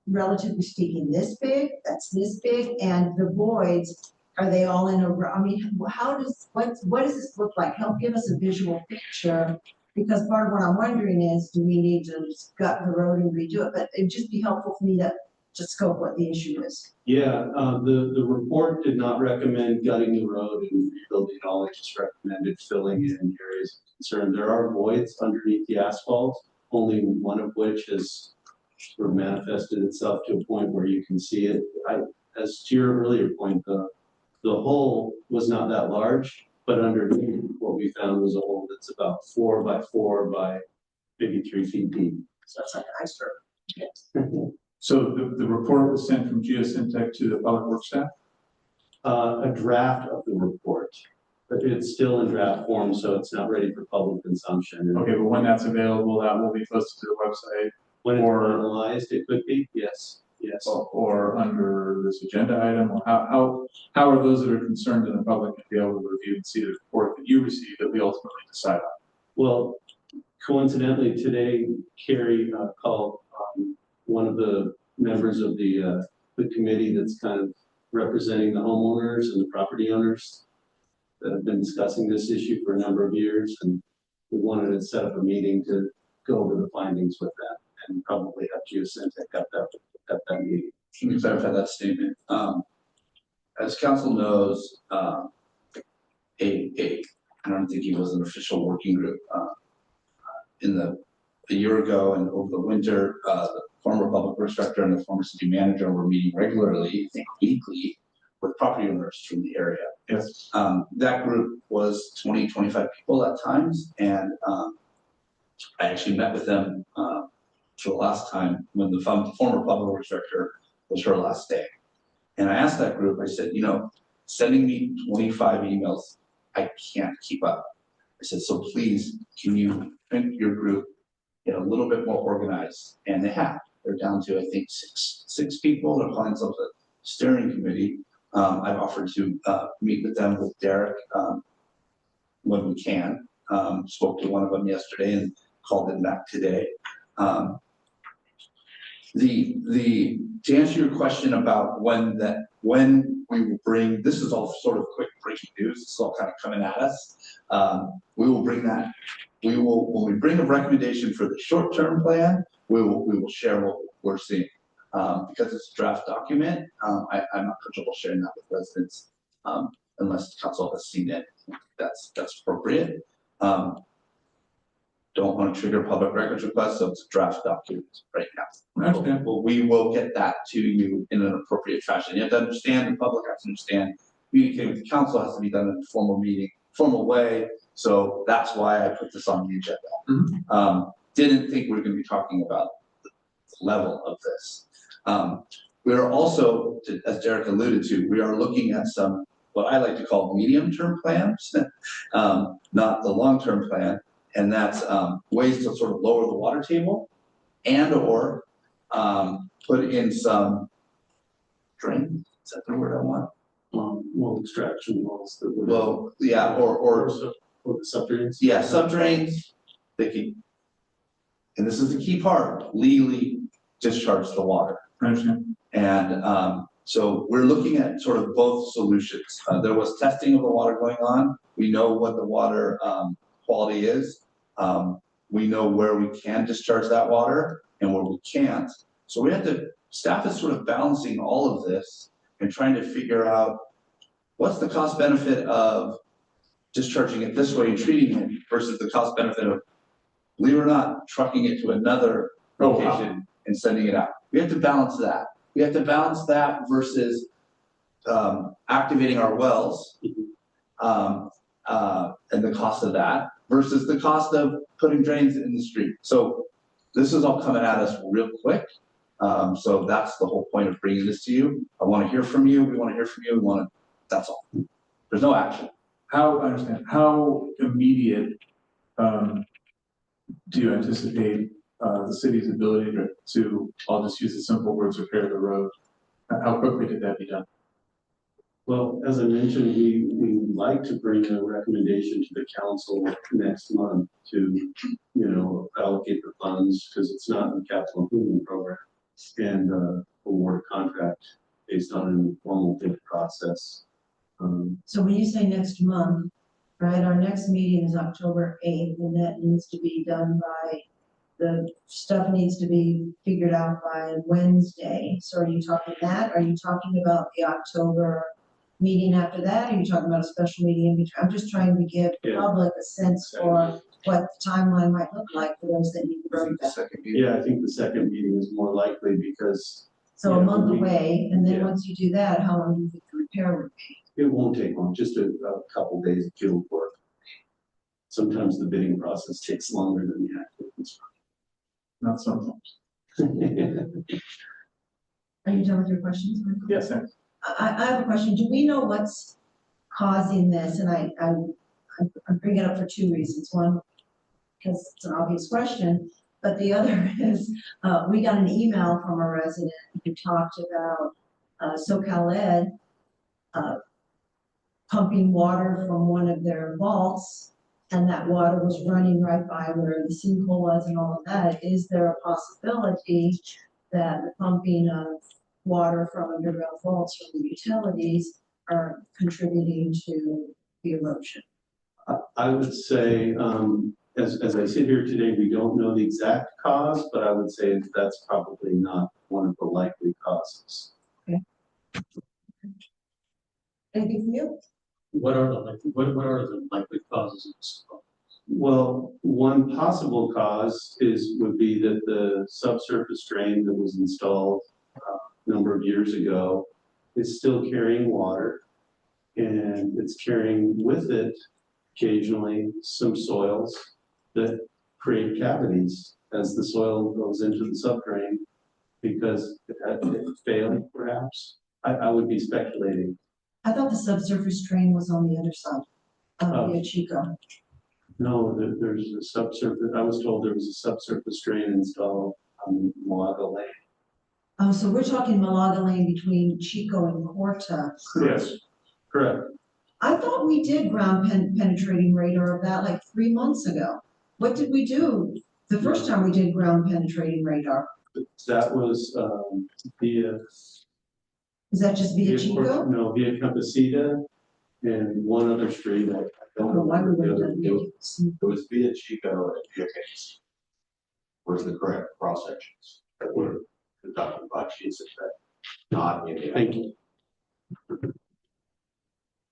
relatively speaking this big, that's this big, and the voids, are they all in a row? I mean, what does this look like? Help give us a visual picture, because part of what I'm wondering is, do we need to gut the road and redo it? But it'd just be helpful for me to scope what the issue is. Yeah, the report did not recommend gutting the road and rebuilding it all. It just recommended filling in areas of concern. There are voids underneath the asphalt, only one of which has sort of manifested itself to a point where you can see it. As to your earlier point, the hole was not that large, but underneath what we found was a hole that's about 4 by 4 by maybe 3 feet deep. So that's like an iceberg. So the report was sent from Geosyntec to the public works staff? A draft of the report, but it's still in draft form, so it's not ready for public consumption. Okay, but when that's available, that will be posted to the website When it's or- finalized, it could be, yes. or under this agenda item, or how are those that are concerned in the public to be able to review and see the report that you received that we ultimately decide on? Well, coincidentally, today, Carrie called one of the members of the committee that's kind of representing the homeowners and the property owners. that have been discussing this issue for a number of years, and we wanted to set up a meeting to go over the findings with that, and probably have Geosyntech at that meeting. Let me clarify that statement. As council knows, I don't think it was an official working group. A year ago and over the winter, the former public works director and the former city manager were meeting regularly, I think weekly, with property owners from the area. Yes. That group was 20, 25 people at times, and I actually met with them for the last time when the former public works director was her last day. And I asked that group, I said, sending me 25 emails, I can't keep up. I said, so please, can you print your group, get a little bit more organized? And they have. They're down to, I think, six people. They're calling themselves a steering committee. I've offered to meet with them with Derek when we can. Spoke to one of them yesterday and called them back today. To answer your question about when we will bring, this is all sort of quick breaking news. It's all kind of coming at us. We will bring that. When we bring a recommendation for the short-term plan, we will share what we're seeing. Because it's a draft document, I'm not comfortable sharing that with residents unless the council has seen it. That's appropriate. Don't want to trigger public records requests, so it's a draft document right now. Well, we will get that to you in an appropriate fashion. You have to understand, the public has to understand, communicating with the council has to be done in a formal way. So that's why I put this on the agenda. Didn't think we were going to be talking about the level of this. We are also, as Derek alluded to, we are looking at some, what I like to call medium-term plans, not the long-term plan. And that's ways to sort of lower the water table and or put in some drain. Is that the word I want? Well, extraction wells that would. Well, yeah, or subdrains. Yeah, subdrains. They can, and this is the key part, legally discharge the water. I understand. And so we're looking at sort of both solutions. There was testing of the water going on. We know what the water quality is. We know where we can discharge that water and where we can't. So we have to, staff is sort of balancing all of this and trying to figure out what's the cost benefit of discharging it this way and treating it versus the cost benefit of, believe it or not, trucking it to another location and sending it out. We have to balance that. We have to balance that versus activating our wells and the cost of that versus the cost of putting drains in the street. So this is all coming at us real quick. So that's the whole point of bringing this to you. I want to hear from you. We want to hear from you. That's all. There's no action. I understand. How immediate do you anticipate the city's ability to, I'll just use the simple words, repair the road? How quickly did that be done? Well, as I mentioned, we would like to bring a recommendation to the council next month to, allocate the funds because it's not in the capital improvement program and award a contract based on an informal bid process. So when you say next month, right, our next meeting is October 8th, and that needs to be done by, the stuff needs to be figured out by Wednesday. So are you talking that? Are you talking about the October meeting after that? Are you talking about a special meeting in between? I'm just trying to give the public a sense for what the timeline might look like for those that need to bring that. Yeah, I think the second meeting is more likely because. So a month away, and then once you do that, how long do you think the repair would be? It won't take long, just a couple days of field work. Sometimes the bidding process takes longer than the actual construction. Not sometimes. Are you done with your questions, Michael? Yes, thanks. I have a question. Do we know what's causing this? And I bring it up for two reasons. One, because it's an obvious question, but the other is we got an email from a resident who talked about SoCal Ed pumping water from one of their vaults, and that water was running right by where the sinkhole was and all of that. Is there a possibility that the pumping of water from underground vaults from the utilities are contributing to the erosion? I would say, as I sit here today, we don't know the exact cause, but I would say that's probably not one of the likely causes. Anything from you? What are the likely causes of this? Well, one possible cause would be that the subsurface drain that was installed a number of years ago is still carrying water, and it's carrying with it occasionally some soils that create cavities as the soil goes into the subdrain because it failed, perhaps. I would be speculating. I thought the subsurface drain was on the other side of Via Chico. No, there's a subsurface, I was told there was a subsurface drain installed on Malaga Lane. Oh, so we're talking Malaga Lane between Chico and Corta. Yes. Correct. I thought we did ground penetrating radar of that like 3 months ago. What did we do the first time we did ground penetrating radar? That was via. Is that just Via Chico? No, via Campesita and one other street. I don't know Why we the went other. to Via Chico? It was via Chico and via Case. Where's the correct cross sections that were conducted by Jesus that not in the. Thank you.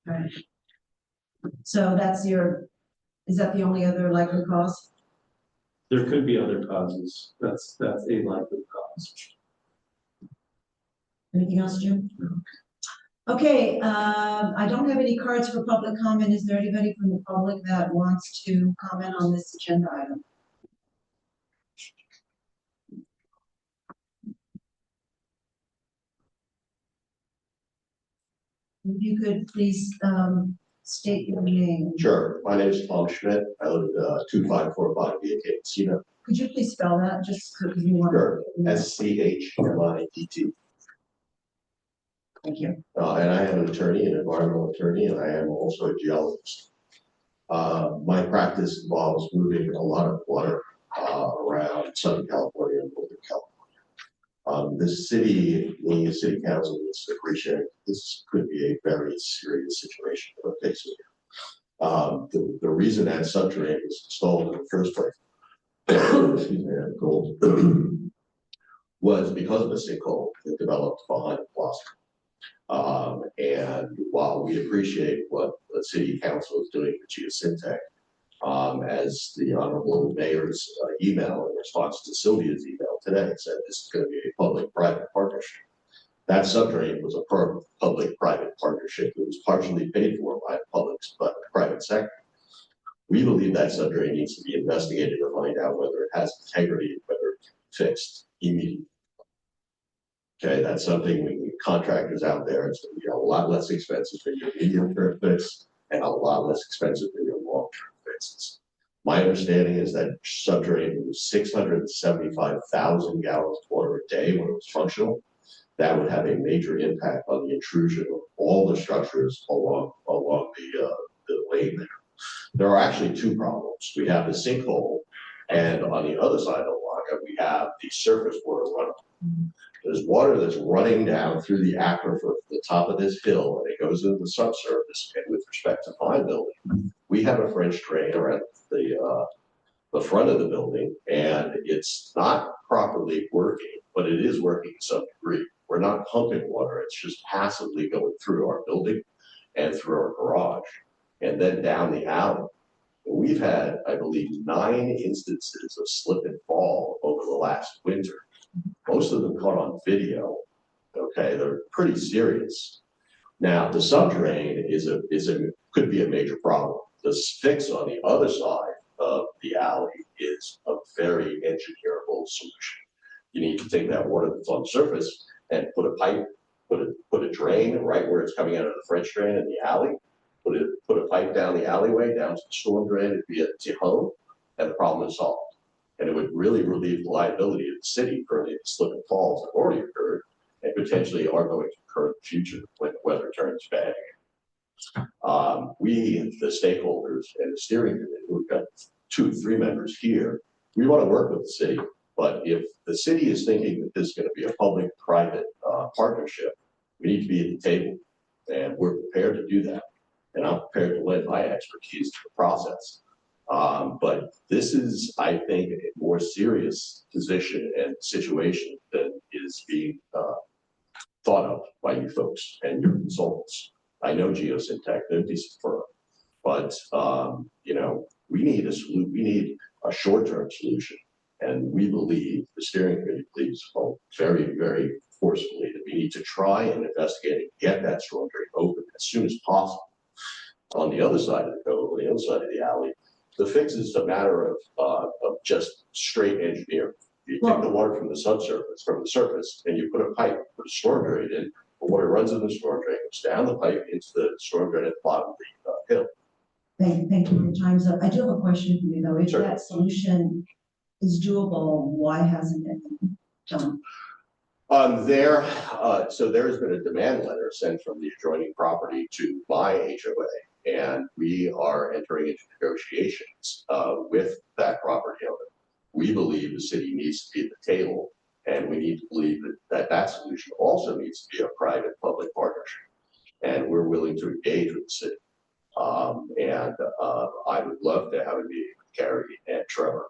Right. So is that the only other likely cause? There could be other causes. That's a likely cause. Anything else, Jim? Okay, I don't have any cards for public comment. Is there anybody from the public that wants to comment on this agenda item? If you could please state your name. Sure, my name is Tom Schmidt. I live at 2545 via Casino. Could you please spell that just because you want? Sure, SCHMIDT. Thank you. And I am an attorney, an environmental attorney, and I am also a geologist. My practice involves moving a lot of water around Southern California and Northern California. This city, the city council needs to appreciate this could be a very serious situation that we're facing here. The reason that subterranean was installed in the first place, excuse me, I have a cold, was because of a sinkhole that developed behind the plaza. And while we appreciate what the city council is doing for Geosyntec, as the honorable mayor's email in response to Sylvia's email today said, this is going to be a public-private partnership. That subdrain was a public-private partnership that was partially paid for by the private sector. We believe that subdrain needs to be investigated to find out whether it has integrity and whether it can be fixed immediately. Okay, that's something we need contractors out there. It's going to be a lot less expensive for your medium-term fix and a lot less expensive for your long-term fixes. My understanding is that subdrain was 675,000 gallons of water a day when it was functional. That would have a major impact on the intrusion of all the structures along the lane there. There are actually two problems. We have the sinkhole, and on the other side of the Malaga, we have the surface water runoff. There's water that's running down through the aquifer at the top of this hill, and it goes into the subsurface. And with respect to my building, we have a French drain around the front of the building, and it's not properly working, but it is working to some degree. We're not pumping water; it's just passively going through our building and through our garage, and then down the alley. We've had, I believe, 9 instances of slip and fall over the last winter. Most of them caught on video. Okay, they're pretty serious. Now, the subdrain could be a major problem. The fix on the other side of the alley is a very engineerable solution. You need to take that water that's on the surface and put a pipe, put a drain right where it's coming out of the French drain in the alley. Put a pipe down the alleyway down to the storm drain via Tijon, and the problem is solved. And it would really relieve the liability of the city for the slip and falls that already occurred and potentially are going to occur in the future when the weather turns bad. We, the stakeholders and the steering committee, we've got 2-3 members here. We want to work with the city, but if the city is thinking that this is going to be a public-private partnership, we need to be at the table, and we're prepared to do that. and I'm prepared to lend my expertise to the process. But this is, I think, a more serious position and situation than is being thought of by you folks and your consultants. I know Geosyntec, they're a decent firm, but we need a short-term solution. And we believe, the steering committee believes very, very forcefully that we need to try and investigate and get that storm drain open as soon as possible. On the other side of the cove, on the other side of the alley, the fix is a matter of just straight engineering. You take the water from the surface, and you put a pipe, put a storm drain in, the water runs in the storm drain, goes down the pipe into the storm drain at the bottom of the hill. Thank you. Your time's up. I do have a question for you though. If Sure. that solution is doable, why hasn't it been done? So there has been a demand letter sent from the adjoining property to my HOA, and we are entering into negotiations with that property owner. We believe the city needs to be at the table, and we need to believe that solution also needs to be a private-public partnership. And we're willing to engage with the city. I would love to have a meeting with Gary and Trevor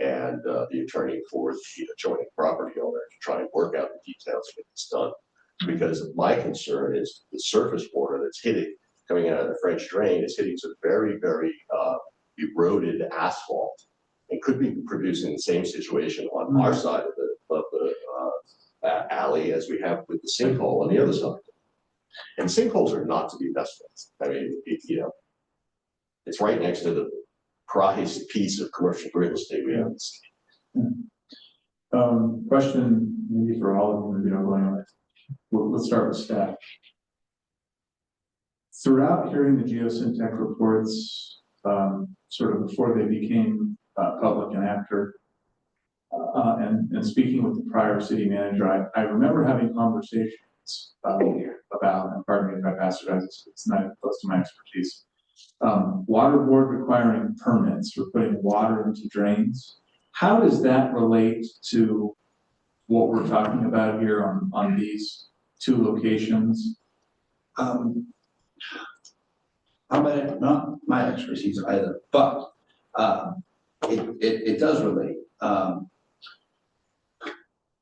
and the attorney for the adjoining property owner to try and work out the details to get this done. Because my concern is the surface water that's coming out of the French drain is hitting some very, very eroded asphalt and could be producing the same situation on our side of the alley as we have with the sinkhole on the other side. And sinkholes are not to be messed with. I mean, it's right next to the prized piece of commercial real estate we have in the city. Question maybe for all of you, maybe not going on it. Let's start with staff. Throughout hearing the Geosyntec reports, sort of before they became public and after, and speaking with the prior city manager, I remember having conversations about, and pardon me if I bastardize this, it's not close to my expertise, water board requiring permits for putting water into drains. How does that relate to what we're talking about here on these two locations? Not my expertise either, but it does relate.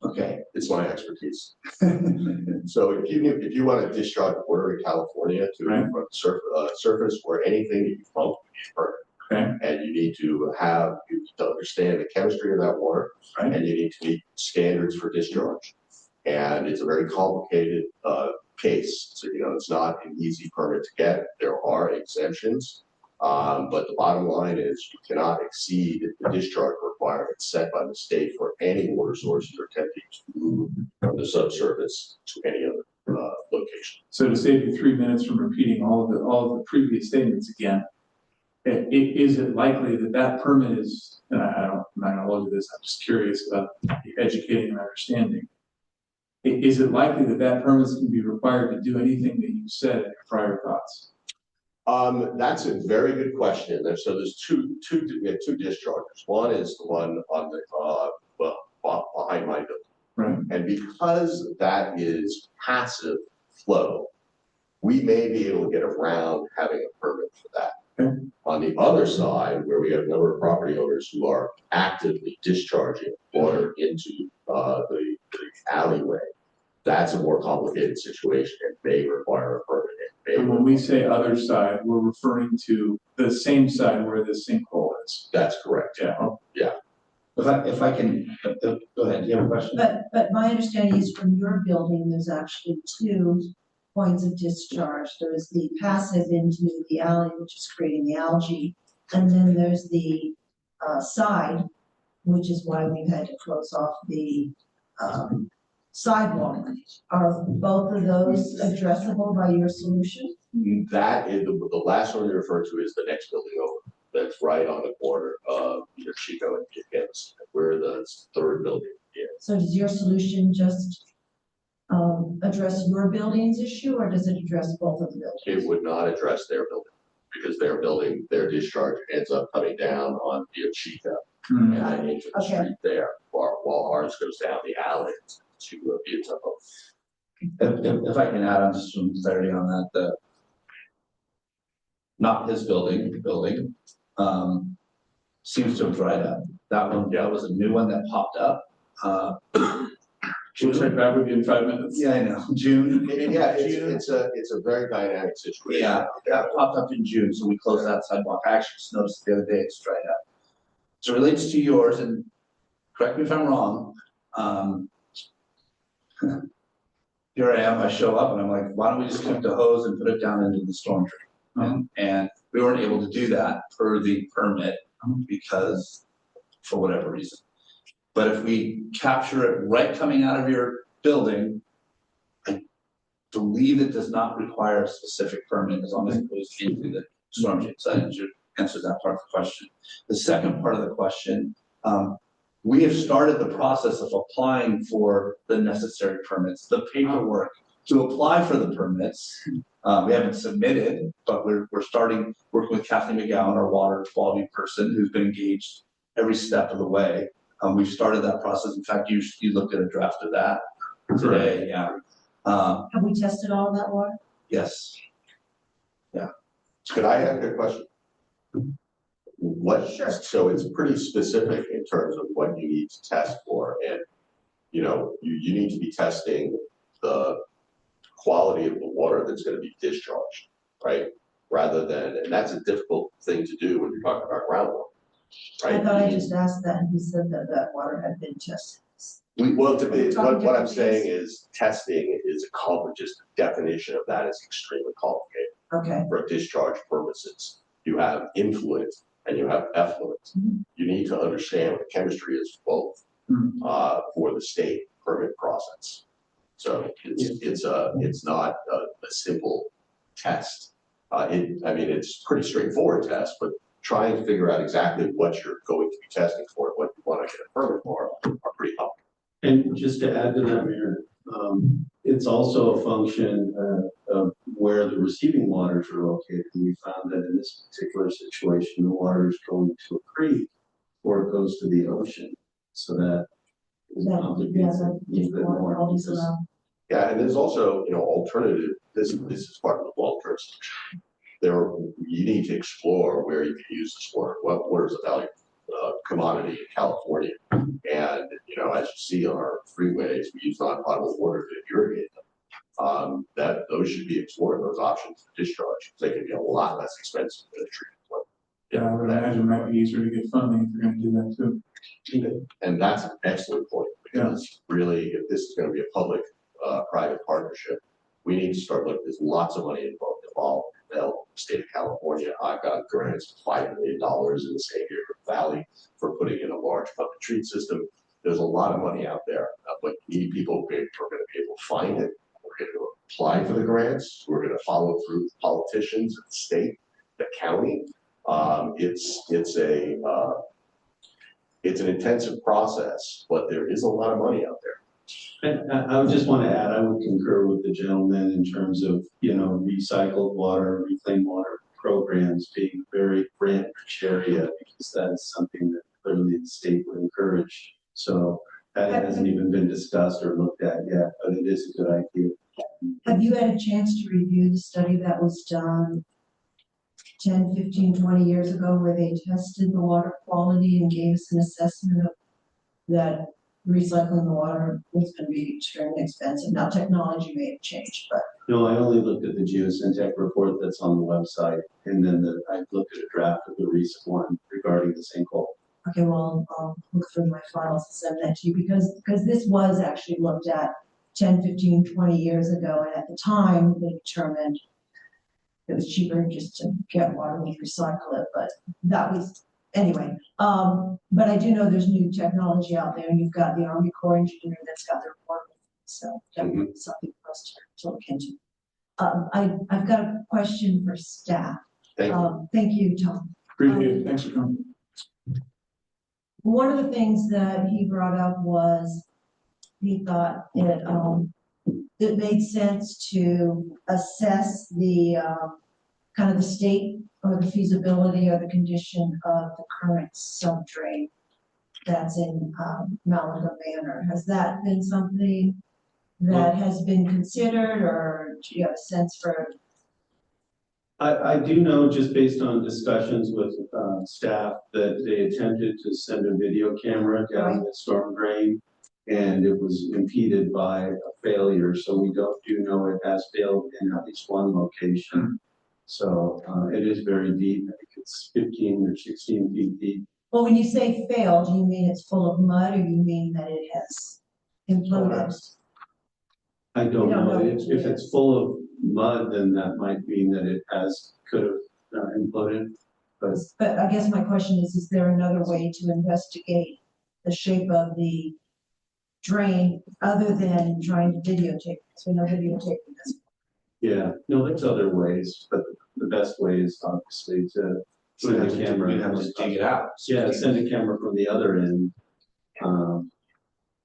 Okay. It's my expertise. So if you want to discharge water in California to a surface or anything that you pump, you need a permit. Okay. And you need to understand the chemistry of that water, and you need to meet standards for discharge. And it's a very complicated case. So, it's not an easy permit to get. There are exemptions. But the bottom line is you cannot exceed the discharge requirements set by the state for any water source you're attempting to move from the subsurface to any other location. So to save you 3 minutes from repeating all of the previous statements again, is it likely that permit is, and I'm not going to look at this, I'm just curious about educating and understanding. Is it likely that permit can be required to do anything that you said in your prior thoughts? That's a very good question. So there's we have two dischargers. One is the one on the behind my building. Right. And because that is passive flow, we may be able to get around having a permit for that. Okay. On the other side, where we have a number of property owners who are actively discharging water into the alleyway, that's a more complicated situation and may require a permit. And when we say other side, we're referring to the same side where the sinkhole is. That's correct. Yeah. Yeah. If I can, go ahead. Do you have a question? But my understanding is from your building, there's actually 2 points of discharge. There's the passive into the alley, which is creating the algae, and then there's the side, which is why we've had to close off the sidewalk. Are both of those addressable by your solution? That is the last one you refer to is the next building over. That's right on the corner of either Chico and Gibbs, where the third building is. So does your solution just address your building's issue, or does it address both of the buildings? It would not address their building because their building, their discharge ends up coming down on Via Chica and then into the street there, while ours goes down the alley to Via Topo. If I can add on just some clarity on that, not his building, the building, seems to have dried up. That one, that was a new one that popped up. We'll check back with you in 5 minutes. Yeah, I know, June. Yeah, it's a very dynamic situation. Yeah, that popped up in June, so we closed that sidewalk. I actually just noticed the other day it's dried up. So it relates to yours, and correct me if I'm wrong. Here I am, I show up and I'm like, why don't we just connect the hose and put it down into the storm drain? And we weren't able to do that per the permit because, for whatever reason. But if we capture it right coming out of your building, I believe it does not require a specific permit as long as it goes into the storm drain. So that answers that part of the question. The second part of the question, we have started the process of applying for the necessary permits, the paperwork to apply for the permits. We haven't submitted, but we're starting working with Kathleen McGowan, our water quality person, who's been engaged every step of the way. We've started that process. In fact, you looked at a draft of that today. Yeah. Have we tested all of that water? Yes. Yeah. Could I ask a question? Sure. So it's pretty specific in terms of what you need to test for, and you need to be testing the quality of the water that's going to be discharged, right? Rather than, and that's a difficult thing to do when you're talking about groundwater, right? I thought I just asked that and he said that that water had been tested. What I'm saying is testing is just the definition of that is extremely complicated. Okay. For discharge purposes, you have influent and you have effluent. You need to understand what the chemistry is for both for the state permit process. So it's not a simple test. It's a pretty straightforward test, but trying to figure out exactly what you're going to be testing for and what you want to get a permit for are pretty tough. And just to add to that, Mayor, it's also a function of where the receiving waters are located. And we found that in this particular situation, the water is going to a creek or it goes to the ocean. So that complicates it a little bit more. Yeah, and there's also, alternative, this is part of the long-term solution. You need to explore where you can use this water. What water is a valuable commodity in California. And, as you see on our freeways, we use non-potable water to irrigate them. Those should be explored, those options for discharge. They can be a lot less expensive than a treatment plant. Yeah, I would imagine it might be easier to get funding if you're going to do that too. And that's an excellent point, because really, if this is going to be a public-private partnership, we need to start looking. There's lots of money involved in the state of California. I've got grants of $5 million in the San Gabriel Valley for putting in a large pump and treat system. There's a lot of money out there, but you need people who are going to be able to find it. We're going to apply for the grants. We're going to follow through with politicians at the state, the county. It's an intensive process, but there is a lot of money out there. And I would just want to add, I would concur with the gentleman in terms of, recycled water, reclaimed water programs being a very brand rich area, because that is something that clearly the state would encourage. So that hasn't even been discussed or looked at yet, but it is a good idea. Have you had a chance to review the study that was done 10, 15, 20 years ago where they tested the water quality and gave us an assessment of that recycling the water was going to be extremely expensive? Now technology may have changed, but. No, I only looked at the Geosyntec report that's on the website, and then I looked at a draft of the recent one regarding the sinkhole. Okay, well, I'll look through my files and send that to you because this was actually looked at 10, 15, 20 years ago. And at the time, they determined it was cheaper just to get water and recycle it. But that was, anyway. But I do know there's new technology out there, and you've got the Army Corps engineer that's got their report. So definitely something for us to look into. I've got a question for staff. Thank you, Tom. Appreciate it. Thanks for coming. One of the things that he brought up was he thought it made sense to assess the kind of the state or the feasibility or the condition of the current subdrain that's in Malaga Manor. Has that been something that has been considered, or do you have a sense for I do know, just based on discussions with staff, that they attempted to send a video camera down the storm drain, and it was impeded by a failure, so we do know it has failed in at least one location. So it is very deep. I think it's 15 or 16 feet deep. Well, when you say failed, do you mean it's full of mud, or you mean that it has imploded? I don't We don't know. know. If it's full of mud, then that might mean that it could have imploded. But I guess my question is there another way to investigate the shape of the drain other than trying to videotape? Because we know videotaping this. Yeah, no, there's other ways, but the best way is obviously to send a camera. You'd have to dig it out. Yeah, send a camera from the other end.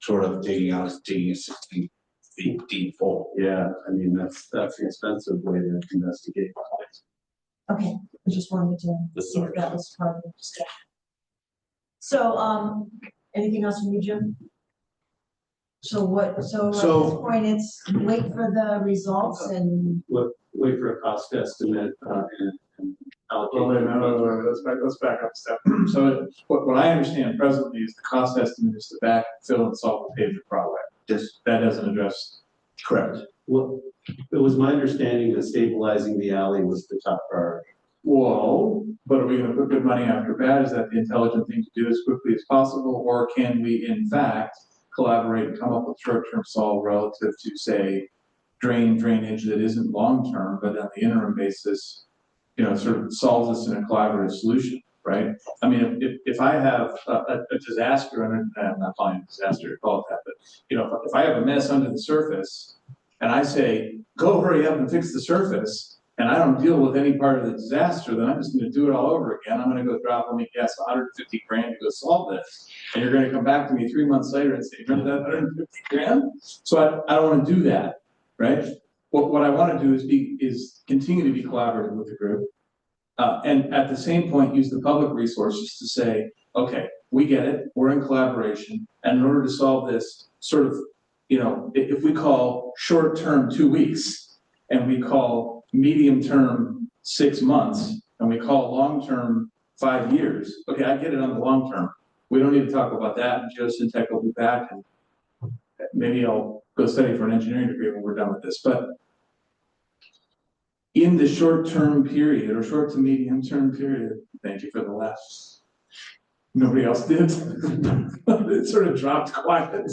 Sort of digging a 16 feet deep hole. Yeah, I mean, that's an expensive way to investigate. Okay, I just wanted to see if that was part of the discussion. So, anything else from you, Jim? So at this point, it's wait for the results and. Wait for a cost estimate and allocate. Well, wait, no, let's back up a step. So what I understand presently is the cost estimate is to backfill and solve the pavement problem. That doesn't address. Correct. Well, it was my understanding that stabilizing the alley was the top priority. Whoa, but are we gonna put good money after bad? Is that the intelligent thing to do as quickly as possible? Or can we in fact collaborate and come up with short-term solve relative to, say, drainage that isn't long-term, but on the interim basis, sort of solves this in a collaborative solution, right? I mean, if I have a disaster, and I'm not calling it a disaster to call it that, but, if I have a mess under the surface and I say, go hurry up and fix the surface, and I don't deal with any part of the disaster, then I'm just gonna do it all over again. I'm gonna go drop, let me guess, 150 grand to go solve this. And you're gonna come back to me 3 months later and say, remember that 150 grand? So I don't wanna do that. Right? What I want to do is continue to be collaborative with the group, and at the same point use the public resources to say, okay, we get it, we're in collaboration, and in order to solve this, sort of, if we call short-term 2 weeks, and we call medium-term 6 months, and we call long-term 5 years, okay, I get it on the long-term. We don't need to talk about that, and Geosyntec will be back, and maybe I'll go study for an engineering degree when we're done with this, but in the short-term period or short to medium-term period, thank you for the laugh. Nobody else did. It sort of dropped quiet.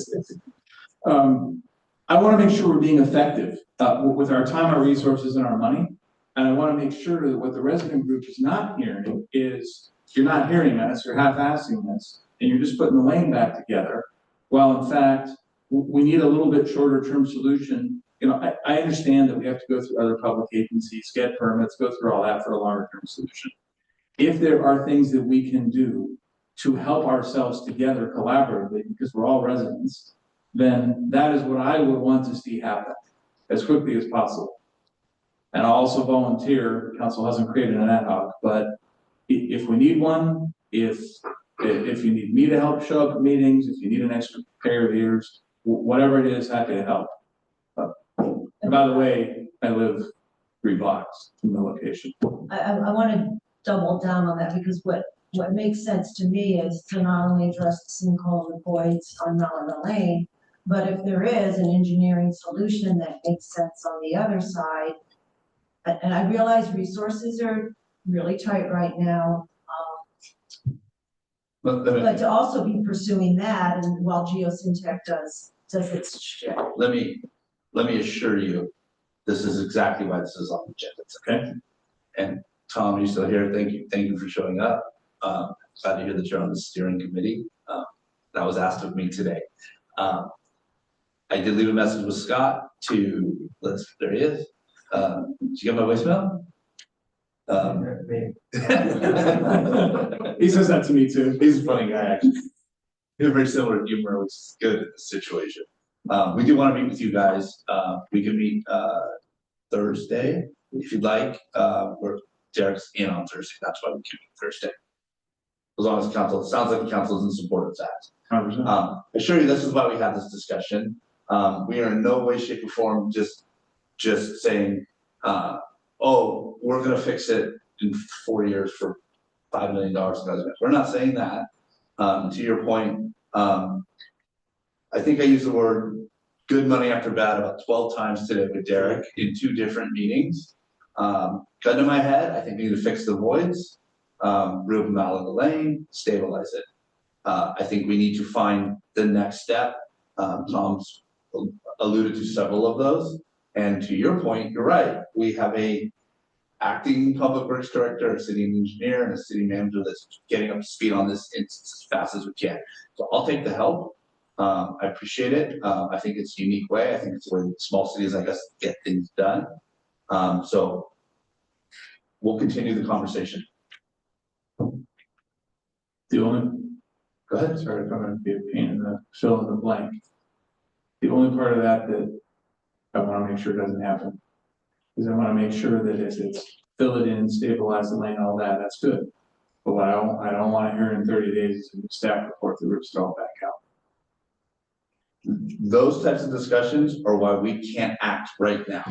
I want to make sure we're being effective with our time, our resources, and our money. And I want to make sure that what the resident group is not hearing is you're not hearing us, you're half-assing this, and you're just putting the lane back together. While in fact, we need a little bit shorter term solution. I understand that we have to go through other public agencies, get permits, go through all that for a longer term solution. If there are things that we can do to help ourselves together collaboratively, because we're all residents, then that is what I would want to see happen as quickly as possible. And I'll also volunteer, council hasn't created an ad hoc, but if we need one, if you need me to help show up at meetings, if you need an extra pair of ears, whatever it is, happy to help. And by the way, I live 3 blocks from the location. I want to double down on that because what makes sense to me is to not only address the sinkhole and voids on Malina Lane, but if there is an engineering solution that makes sense on the other side, and I realize resources are really tight right now, but to also be pursuing that, and while Geosyntec does its shit. Let me assure you, this is exactly why this is on the agenda, okay? And Tom, you still here? Thank you for showing up. Glad to hear that you're on the steering committee. That was asked of me today. I did leave a message with Scott there he is. Did you get my voicemail? He says that to me too. He's a funny guy, actually. He has very similar humor, which is good in this situation. We do want to meet with you guys. We can meet Thursday if you'd like. Derek's in on Thursday. That's why we can meet Thursday. As long as council, sounds like the council is in support of that. 100%. I assure you, this is why we have this discussion. We are in no way, shape, or form just saying oh, we're gonna fix it in 4 years for $5 million. We're not saying that. To your point, I think I used the word good money after bad about 12 times today with Derek in 2 different meetings. Gun to my head, I think we need to fix the voids, remove them out of the lane, stabilize it. I think we need to find the next step. Tom's alluded to several of those. And to your point, you're right. We have a acting public works director, a city engineer, and a city manager that's getting up to speed on this as fast as we can. So I'll take the help. I appreciate it. I think it's a unique way. I think it's the way small cities, I guess, get things done. So we'll continue the conversation. The only, Go ahead. sorry if I'm gonna be a pain in the fill in the blank. The only part of that I wanna make sure doesn't happen is I wanna make sure that if it's fill it in, stabilize the lane, all that, that's good. But what I don't wanna hear in 30 days is a staff report that rips it all back out. Those types of discussions are why we can't act right now.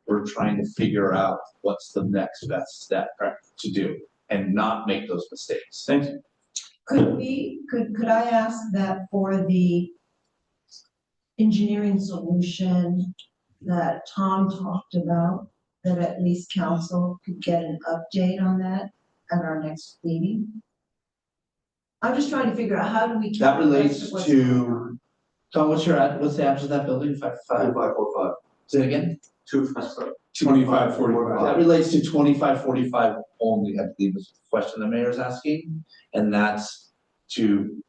We're trying to figure out what's the next best step to do and not make those mistakes. Thank you. Could I ask that for the engineering solution that Tom talked about, that at least council could get an update on that at our next meeting? I'm just trying to figure out how do we. That relates to, Tom, what's the address of that building? 2545. Say it again? 2545. That relates to 2545 only, I believe is the question the mayor's asking. And that's to,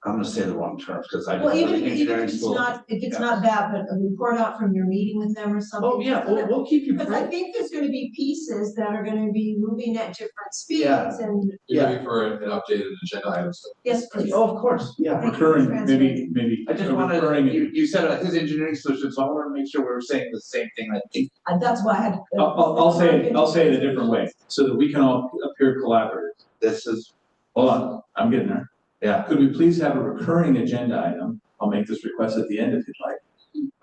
I'm gonna say the wrong terms because I. Well, even if engineering it's school. not, that, but a report out from your meeting with them or something. Oh, yeah, we'll keep you. Because I think there's gonna be pieces that are gonna be moving at different speeds Yeah. and, You're looking for an updated agenda item, so. yes, please. Oh, of course, yeah. Thank you for Recurring, translating. maybe. I just a wanted, recurring- you said it, his engineering solution, so I wanted to make sure we were saying the same thing, I think. That's why I had. I'll say it a different way, so that we can all appear collaborative. This is, Hold on, I'm getting there. yeah, Could we please have a recurring agenda item? I'll make this request at the end if you'd like.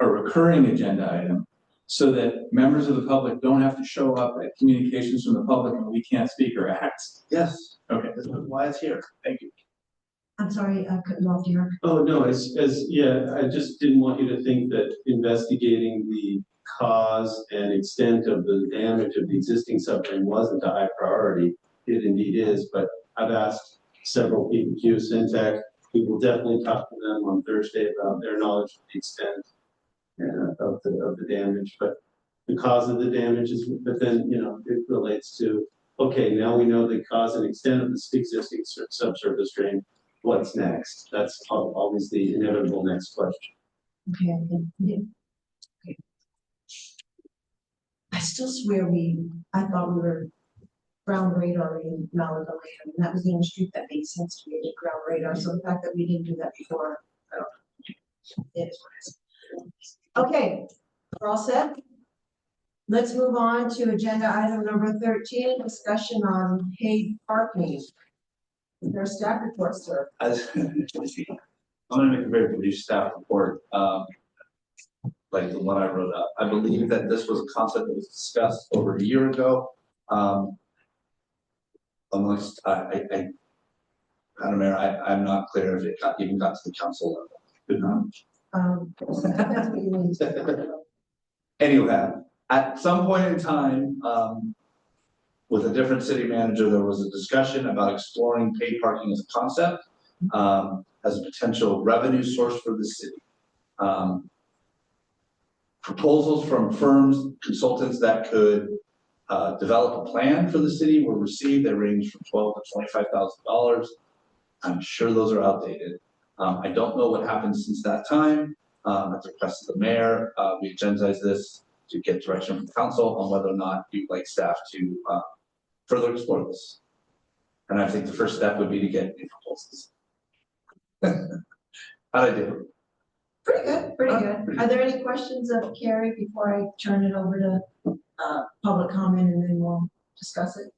A recurring agenda item, so that members of the public don't have to show up at communications from the public and we can't speak or act. yes, Okay. this is why it's here. Thank you. I'm sorry, I cut you off, Derek. Oh, no, I just didn't want you to think that investigating the cause and extent of the damage of the existing submarine wasn't a high priority. It indeed is, but I've asked several people, Geosyntec, we will definitely talk to them on Thursday about their knowledge of the extent of the damage, but the cause of the damage is, but then, it relates to, okay, now we know the cause and extent of this existing subsurface drain. What's next? That's always the inevitable next question. Okay, yeah. Okay. I still swear I thought we were ground radar in Malaga Land, and that was the only street that made sense to me, to ground radar, so the fact that we didn't do that before, I don't know. It is what it is. Okay, we're all set? Let's move on to agenda item number 13, discussion on paid parking. Their staff report, sir. I'm gonna make a very brief staff report, like the one I wrote up. I believe that this was a concept that was discussed over a year ago. Amongst, Madam Mayor, I'm not clear if it even got to the council level. Good enough. That's what you mean. Anyway, at some point in time, with a different city manager, there was a discussion about exploring paid parking as a concept, as a potential revenue source for the city. Proposals from firms, consultants that could develop a plan for the city were received. They range from $12,000 to $25,000. I'm sure those are outdated. I don't know what happened since that time. At the request of the mayor, we agendized this to get direction from council on whether or not you'd like staff to further explore this. And I think the first step would be to get new proposals. How'd I do? Pretty good, pretty good. Are there any questions of Carrie before I turn it over to public comment and then we'll discuss it?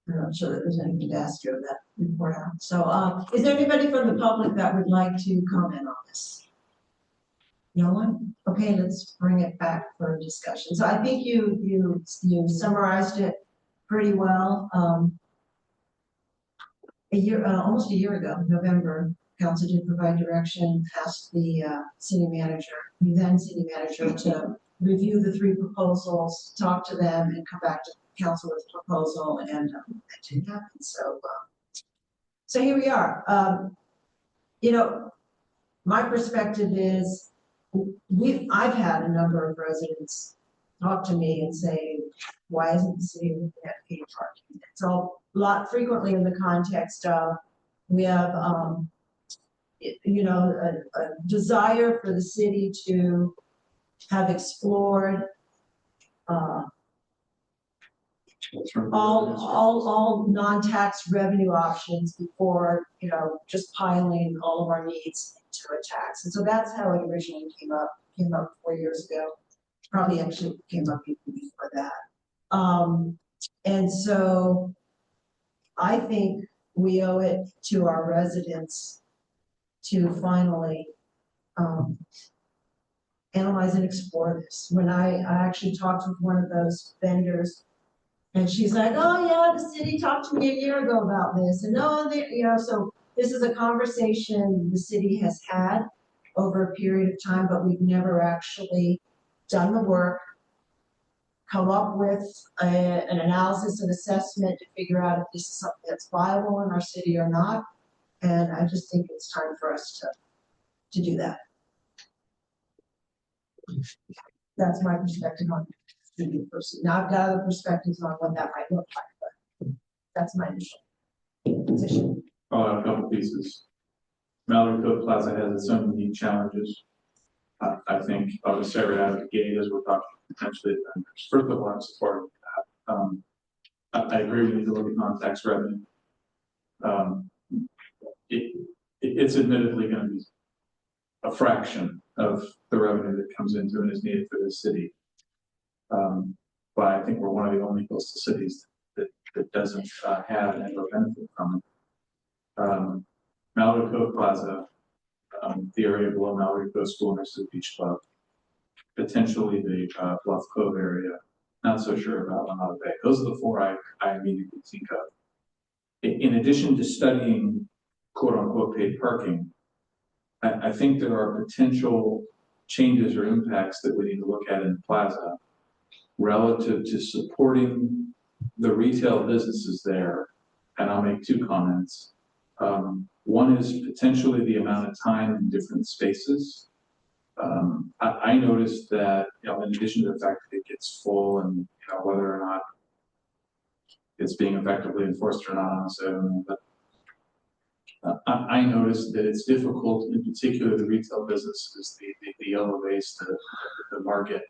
I'm not sure that there's anything to ask you of that report out. So is there anybody from the public that would like to comment on this? No one? Okay, let's bring it back for discussion. So I think you summarized it pretty well. Almost a year ago, November, council did provide direction, asked the then city manager, to review the 3 proposals, talk to them, and come back to council with a proposal, and that didn't happen. So here we are. My perspective is, I've had a number of residents talk to me and say, why isn't the city looking at paid parking? It's a lot frequently in the context of, we have, a desire for the city to have explored, all non-tax revenue options before, just piling all of our needs into a tax. And so that's how it originally came up 4 years ago. Probably actually came up even before that. And so I think we owe it to our residents to finally analyze and explore this. When I actually talked with one of those vendors, and she's like, oh yeah, the city talked to me a year ago about this. And no, so this is a conversation the city has had over a period of time, but we've never actually done the work, come up with an analysis and assessment to figure out if this is something that's viable in our city or not. And I just think it's time for us to do that. That's my perspective on the person. Now I've got other perspectives on what that might look like, but that's my initial position. I'll add a couple pieces. Mallory Cook Plaza has its own unique challenges. I think obviously right out of the gate, as we're talking potentially vendors. First of all, I'm supportive of that. I agree we need to look at non-tax revenue. It's admittedly going to be a fraction of the revenue that comes into and is needed for this city. But I think we're one of the only coastal cities that doesn't have an or benefit from it. Mallory Cove Plaza, the area below Mallory Cove School next to the Beach Club, potentially the Bluff Cove area. Not so sure about Lahada Bay. Those are the 4 I immediately think of. In addition to studying quote unquote paid parking, I think there are potential changes or impacts that we need to look at in the plaza relative to supporting the retail businesses there. And I'll make 2 comments. One is potentially the amount of time in different spaces. I noticed that, in addition to the fact that it gets full and whether or not it's being effectively enforced or not, honestly, I don't know, but I noticed that it's difficult, in particular the retail businesses, the yellow base, the market,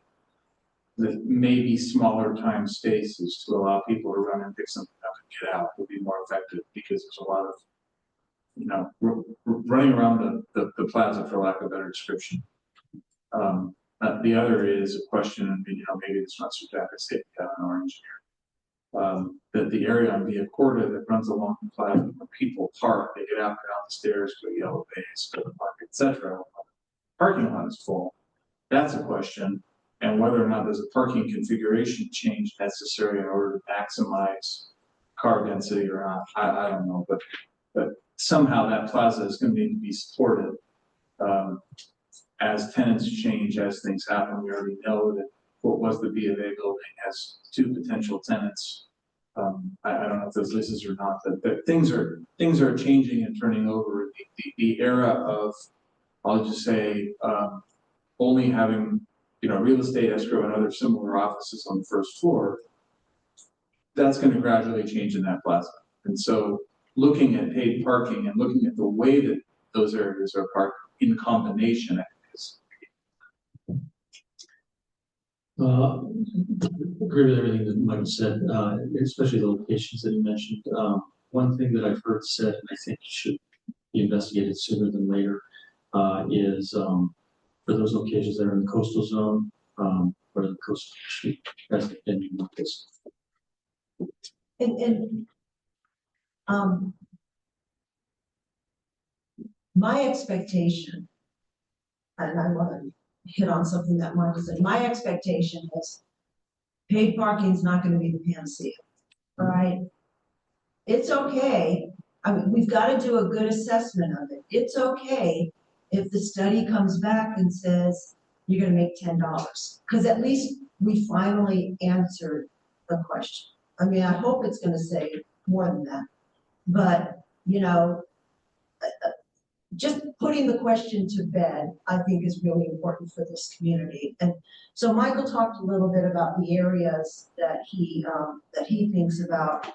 that maybe smaller time spaces to allow people to run and pick something up and get out would be more effective, because there's a lot of, running around the plaza, for lack of a better description. The other is a question, and maybe this runs through Jack State down in Orange here. That the area on Via Corda that runs along the plaza, where people park, they get out, get down the stairs, go to yellow base, go to the park, etc. Parking lot is full. That's a question. And whether or not there's a parking configuration change necessary in order to maximize car density or not, I don't know. But somehow that plaza is going to need to be supported as tenants change, as things happen. We already know that what was the B of A building has 2 potential tenants. I don't know if those leases or not, but things are changing and turning over. The era of, I'll just say, only having real estate escrow and other similar offices on the first floor, that's going to gradually change in that plaza. And so looking at paid parking and looking at the way that those areas are parked in combination, I think is. Agree with everything that Michael said, especially the locations that he mentioned. One thing that I've heard said, and I think should be investigated sooner than later, is for those locations that are in the coastal zone, or the coastal street, as in this. My expectation, and I want to hit on something that Michael said. My expectation is paid parking is not gonna be the panacea, all right? It's okay, I mean, we've gotta do a good assessment of it. It's okay if the study comes back and says, you're gonna make $10, because at least we finally answered the question. I mean, I hope it's gonna say more than that, but, you know, just putting the question to bed, I think is really important for this community. And so Michael talked a little bit about the areas that he thinks about.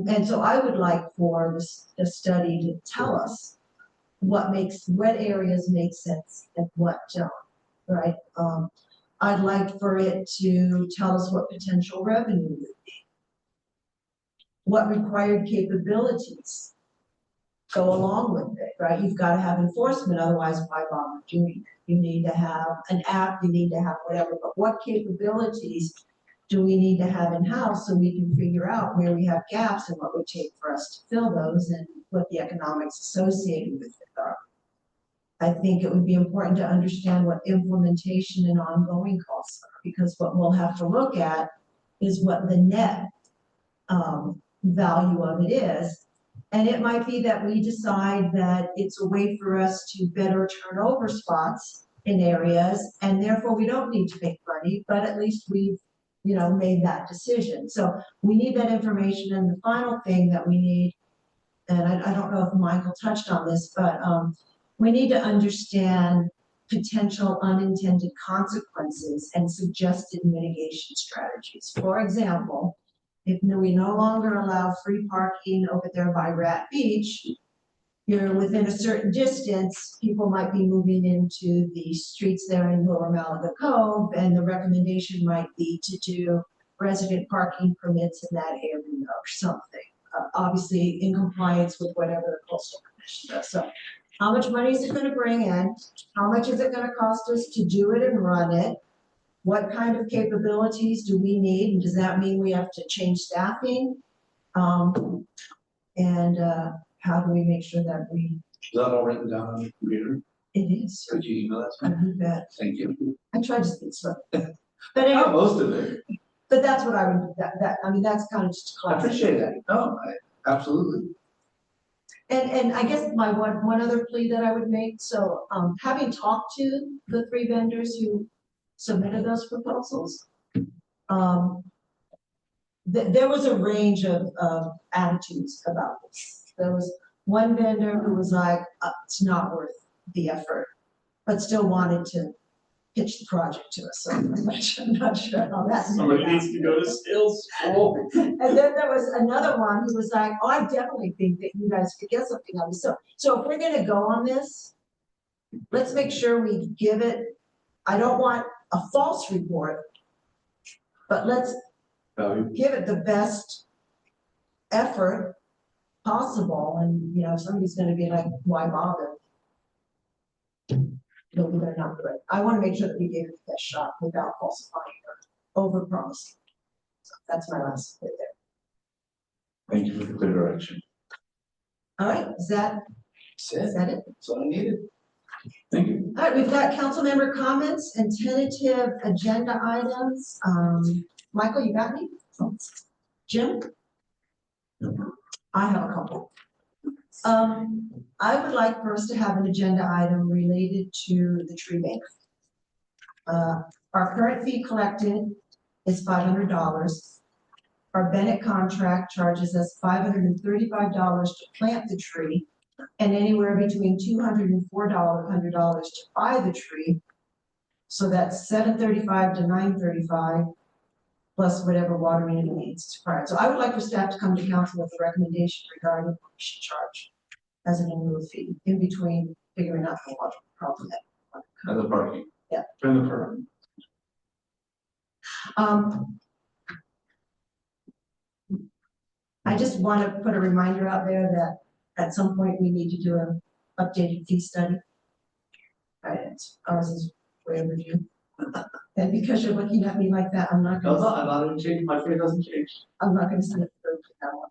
And so I would like for the study to tell us what areas make sense and what don't, right? I'd like for it to tell us what potential revenue would be, what required capabilities go along with it, right? You've got to have enforcement, otherwise why bother doing it? You need to have an app, you need to have whatever, but what capabilities do we need to have in-house so we can figure out where we have gaps and what it would take for us to fill those and what the economics associated with it are. I think it would be important to understand what implementation and ongoing costs are, because what we'll have to look at is what the net value of it is. And it might be that we decide that it's a way for us to better turn over spots in areas, and therefore we don't need to make money, but at least we've, you know, made that decision. So we need that information. And the final thing that we need, and I don't know if Michael touched on this, but we need to understand potential unintended consequences and suggested mitigation strategies. For example, if we no longer allow free parking over there by Rat Beach, you're within a certain distance, people might be moving into the streets there in Lower Malaga Cove, and the recommendation might be to do resident parking permits in that area or something. Obviously in compliance with whatever the coastal commission does. So how much money is it going to bring in? How much is it going to cost us to do it and run it? What kind of capabilities do we need? And does that mean we have to change staffing? How do we make sure that we? Is that all written down on the computer? It is. Could you email that I to me? do that. Thank you. I tried to speak slow. But anyway, Most of it. but that's what I would, I mean, that's kind of just a I classic. appreciate that. No, absolutely. And I guess my one other plea that I would make, so having talked to the 3 vendors who submitted those proposals, there was a range of attitudes about this. There was one vendor who was like, it's not worth the effort, but still wanted to pitch the project to us. So I'm not sure how that. Somebody needs to go to sales school. And then there was another one who was like, oh, I definitely think that you guys could get something on this. So if we're gonna go on this, let's make sure we give it, I don't want a false report, but let's give it the best effort possible. And, you know, if somebody's gonna be like, why bother? Maybe they're not good. I want to make sure that we gave it the best shot without falsifying or over-promising. So that's my last bit there. Thank you for the clear direction. All right, is that it? That's all I needed. Thank you. All right, we've got council member comments and tentative agenda items. Michael, you got me? Jim? I have a couple. I would like for us to have an agenda item related to the tree bank. Our current fee collected is $500. Our Bennett contract charges us $535 to plant the tree, and anywhere between $200 and $400 to buy the tree. So that's $735 to $935, plus whatever watering it needs. Right. So I would like for staff to come to council with a recommendation regarding what we should charge as an annual fee in between figuring out the water problem. And the parking. Yeah. And the permit. I just want to put a reminder out there that at some point we need to do an updated fee study. Right, ours is way overdue. And because you're looking at me like that, I'm not No, gonna. I'm not gonna change, my fee doesn't change. I'm not gonna send it through for that one.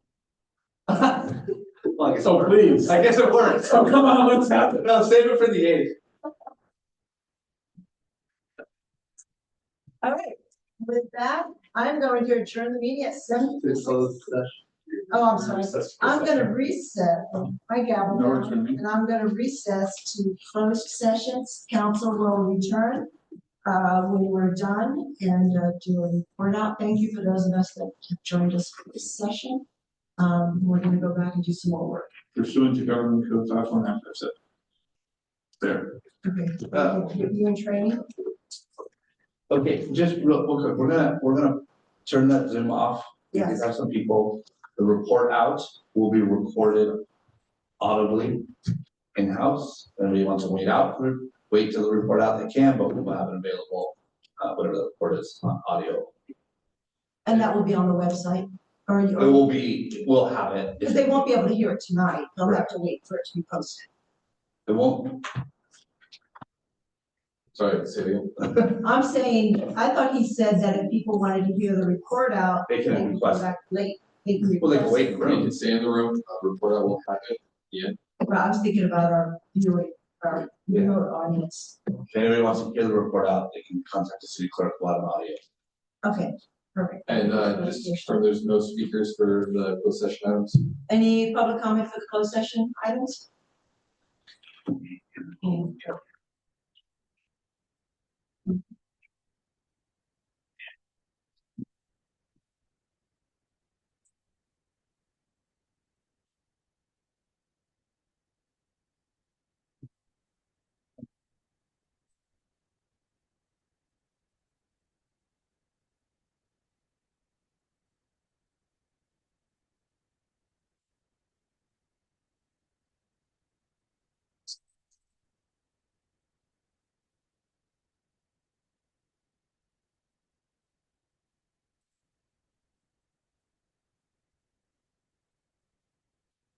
Well, I guess So it works. please. I guess it works. Oh, come on, let's have it. No, save it for the 8th. All right, with that, I'm going to adjourn the meeting at 7:56. Oh, I'm sorry. I'm gonna reset, my gavel No down, returning. and I'm gonna recess to closed sessions. Council will return when we're done and do a report out. Thank you for those of us that have joined us for this session. We're gonna go back and do some more work. Pursuant to government code 519, that's it. There. Okay. You in training? Okay, just real quick, we're gonna turn that Zoom off. We Yes. have some people, the report out will be recorded audibly in-house. If anybody wants to wait till the report out, they can, but we'll have it available, whatever the report is on audio. And that will be on the website? Or It will be, we'll have it. because they won't be able to hear it tonight. They'll have to wait for it to be posted. It won't, Sorry, say it again. I'm saying, I thought he said that if people wanted to hear the report out, They can go request back late. They can well, they can request. wait You for it. can stay in the room, report out will happen. But I was thinking about our viewer audience. If anybody wants to hear the report out, they can contact the city clerk, we'll have an audio. Okay, perfect. And just to confirm, there's no speakers for the closed session items? Any public comment for the closed session items?